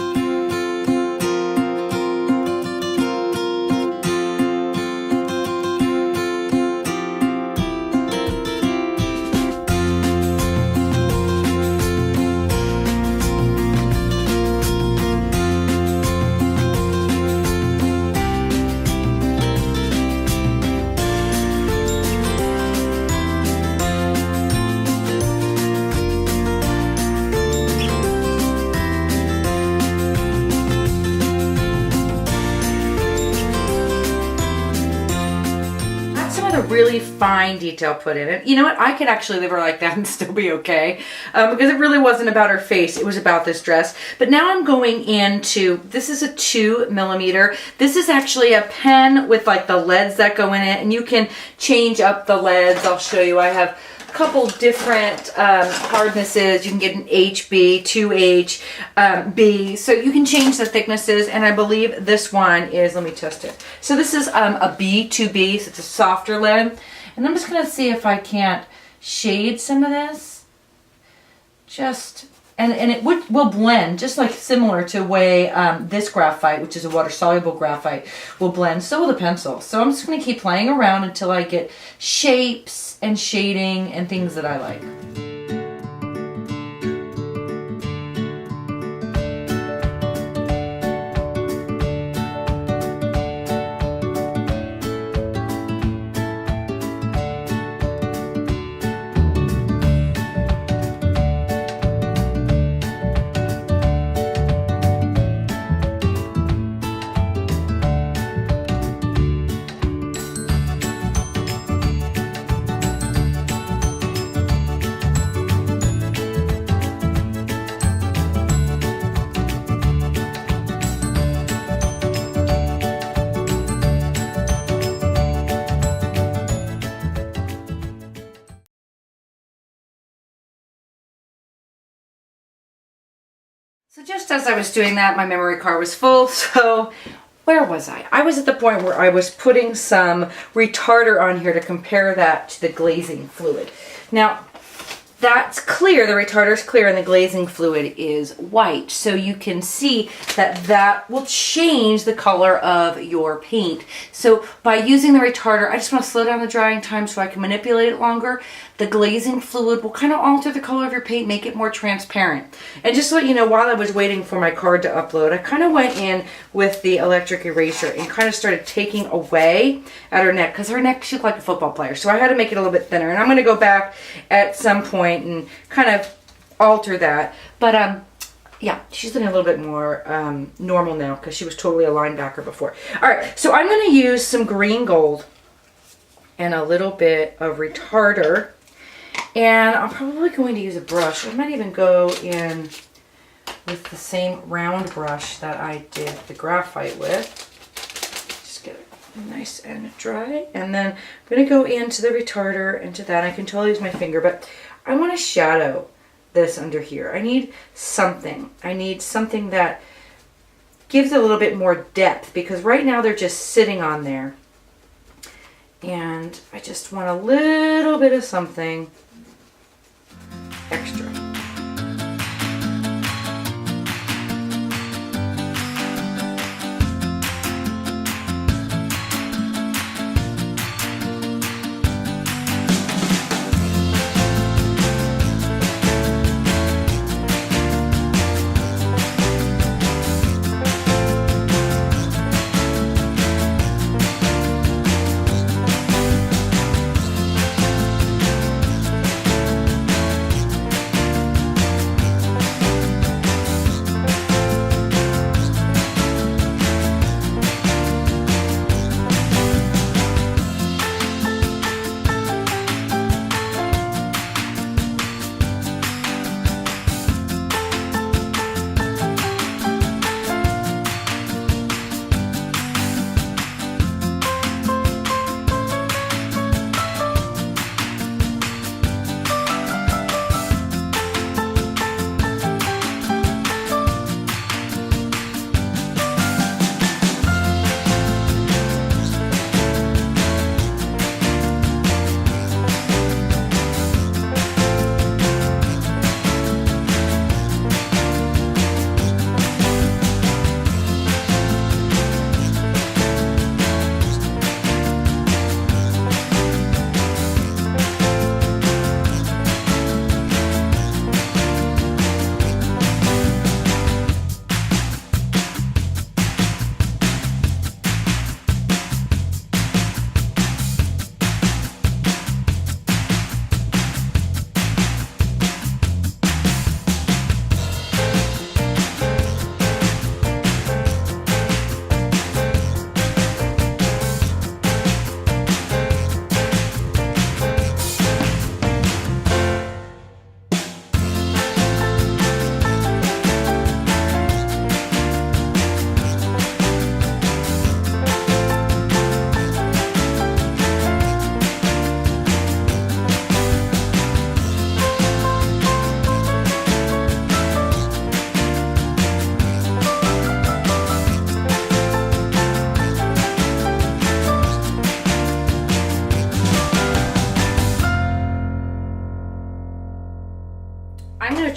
Speaker 1: Really fine detail put in it. You know what? I could actually leave her like that and still be okay, because it really wasn't about her face. It was about this dress. But now I'm going into, this is a 2mm. This is actually a pen with like the leads that go in it, and you can change up the leads. I'll show you. I have a couple different hardnesses. You can get an HB, 2H, B. So you can change the thicknesses, and I believe this one is, let me test it. So this is a B, 2B, so it's a softer lead. And I'm just going to see if I can't shade some of this. Just, and it will blend, just like similar to the way this graphite, which is a water-soluble graphite, will blend. So will the pencil. So I'm just going to keep playing around until I get shapes and shading and things that I like. So just as I was doing that, my memory card was full. So where was I? I was at the point where I was putting some retarder on here to compare that to the glazing fluid. Now, that's clear, the retarder is clear, and the glazing fluid is white. So you can see that that will change the color of your paint. So by using the retarder, I just want to slow down the drying time so I can manipulate it longer. The glazing fluid will kind of alter the color of your paint, make it more transparent. And just to let you know, while I was waiting for my card to upload, I kind of went in with the electric eraser and kind of started taking away at her neck, because her neck, she looked like a football player. So I had to make it a little bit thinner. And I'm going to go back at some point and kind of alter that. But yeah, she's looking a little bit more normal now, because she was totally a linebacker before. All right, so I'm going to use some green gold and a little bit of retarder. And I'm probably going to use a brush. I might even go in with the same round brush that I did the graphite with. Just get it nice and dry. And then I'm going to go into the retarder, into that. I can totally use my finger, but I want to shadow this under here. I need something. I need something that gives it a little bit more depth, because right now they're just sitting on there. And I just want a little bit of something extra.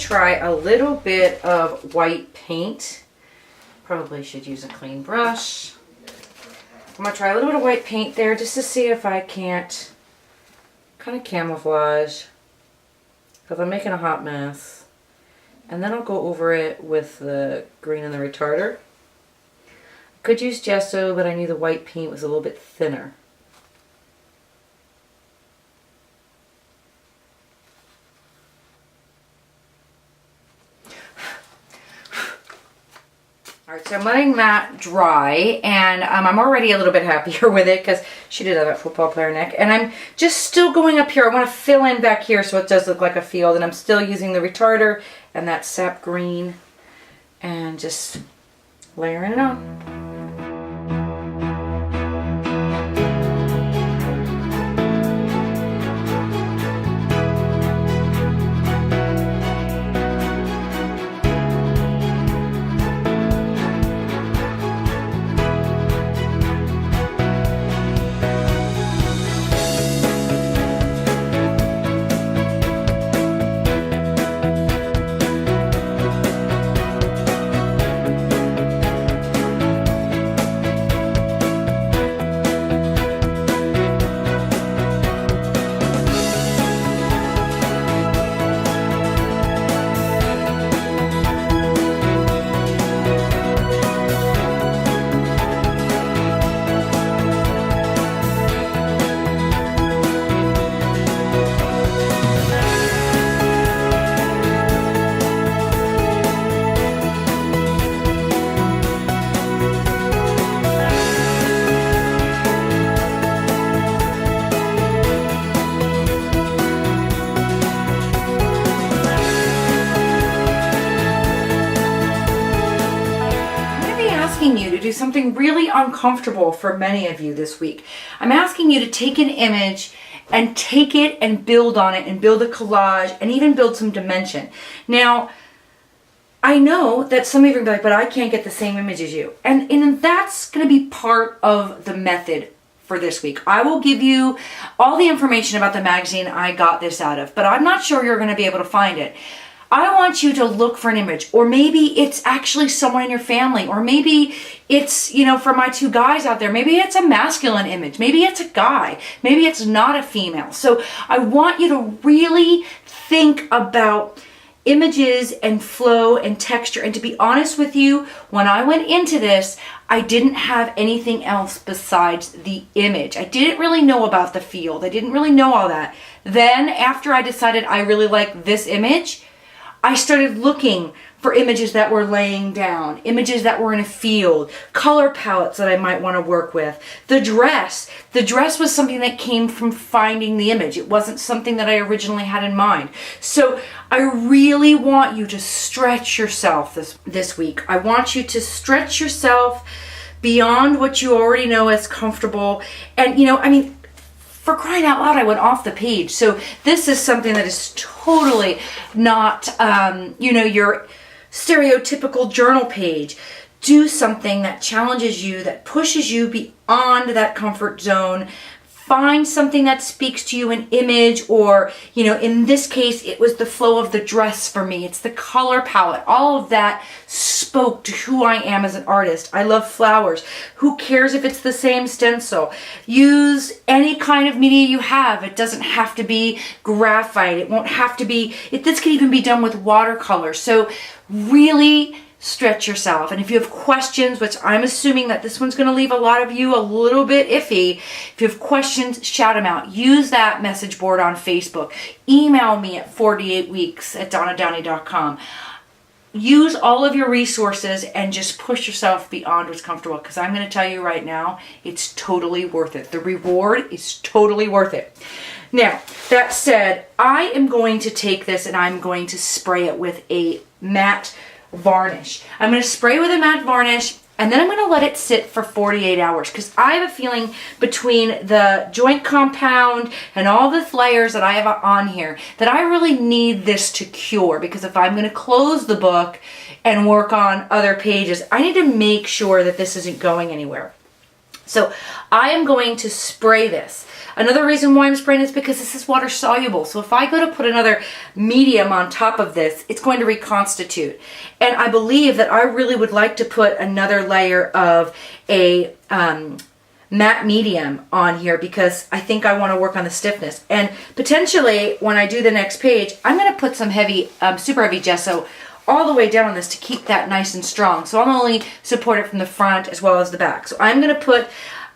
Speaker 1: try a little bit of white paint. Probably should use a clean brush. I'm going to try a little bit of white paint there just to see if I can't kind of camouflage, because I'm making a hot mess. And then I'll go over it with the green and the retarder. I could use gesso, but I knew the white paint was a little bit thinner. Alright, so I'm letting that dry, and I'm already a little bit happier with it because she did have that football player neck. And I'm just still going up here. I want to fill in back here so it does look like a field, and I'm still using the retarder and that sap green and just layering it on. You to do something really uncomfortable for many of you this week. I'm asking you to take an image and take it and build on it and build a collage and even build some dimension. Now, I know that some of you are going to be like, but I can't get the same image as you. And that's going to be part of the method for this week. I will give you all the information about the magazine I got this out of, but I'm not sure you're going to be able to find it. I want you to look for an image, or maybe it's actually someone in your family, or maybe it's, you know, for my two guys out there, maybe it's a masculine image, maybe it's a guy, maybe it's not a female. So I want you to really think about images and flow and texture. And to be honest with you, when I went into this, I didn't have anything else besides the image. I didn't really know about the field. I didn't really know all that. Then after I decided I really like this image, I started looking for images that were laying down, images that were in a field, color palettes that I might want to work with. The dress was something that came from finding the image. It wasn't something that I originally had in mind. So I really want you to stretch yourself this week. I want you to stretch yourself beyond what you already know as comfortable. And, you know, I mean, for crying out loud, I went off the page. So this is something that is totally not, you know, your stereotypical journal page. Do something that challenges you, that pushes you beyond that comfort zone. Find something that speaks to you, an image, or, you know, in this case, it was the flow of the dress for me. It's the color palette. All of that spoke to who I am as an artist. I love flowers. Who cares if it's the same stencil? Use any kind of media you have. It doesn't have to be graphite. It won't have to be, this can even be done with watercolor. So really stretch yourself. And if you have questions, which I'm assuming that this one's going to leave a lot of you a little bit iffy, if you have questions, shout them out. Use that message board on Facebook. Email me at 48weeks@donnadowney.com. Use all of your resources and just push yourself beyond what's comfortable, because I'm going to tell you right now, it's totally worth it. The reward is totally worth it. Now, that said, I am going to take this and I'm going to spray it with a matte varnish. I'm going to spray with a matte varnish, and then I'm going to let it sit for 48 hours, because I have a feeling between the joint compound and all the layers that I have on here that I really need this to cure, because if I'm going to close the book and work on other pages, I need to make sure that this isn't going anywhere. So I am going to spray this. Another reason why I'm spraying is because this is water soluble. So if I go to put another medium on top of this, it's going to reconstitute. And I believe that I really would like to put another layer of a matte medium on here because I think I want to work on the stiffness. And potentially when I do the next page, I'm going to put some heavy, super heavy gesso all the way down on this to keep that nice and strong. So I'll only support it from the front as well as the back. So I'm going to put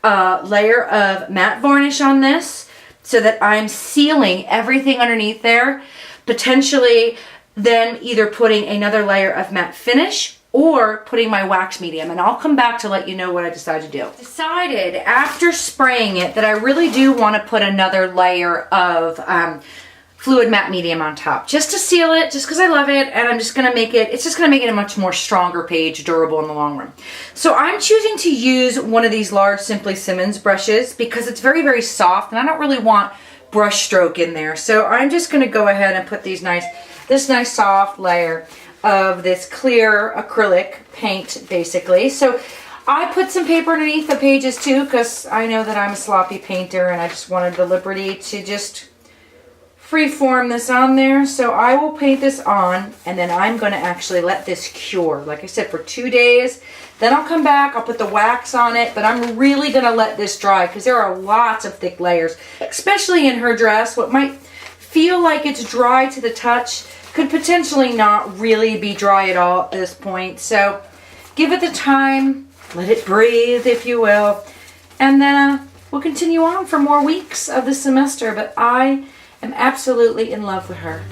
Speaker 1: a layer of matte varnish on this so that I'm sealing everything underneath there. Potentially then either putting another layer of matte finish or putting my wax medium, and I'll come back to let you know what I decide to do. Decided after spraying it that I really do want to put another layer of fluid matte medium on top just to seal it, just because I love it, and I'm just going to make it, it's just going to make it a much more stronger page, durable in the long run. So I'm choosing to use one of these large Simply Simmons brushes because it's very, very soft, and I don't really want brush stroke in there. So I'm just going to go ahead and put this nice soft layer of this clear acrylic paint, basically. So I put some paper underneath the pages too because I know that I'm a sloppy painter and I just wanted the liberty to just freeform this on there. So I will paint this on, and then I'm going to actually let this cure, like I said, for 2 days. Then I'll come back, I'll put the wax on it, but I'm really going to let this dry because there are lots of thick layers, especially in her dress. What might feel like it's dry to the touch could potentially not really be dry at all at this point. So give it the time, let it breathe, if you will, and then we'll continue on for more weeks of the semester. But I am absolutely in love with her.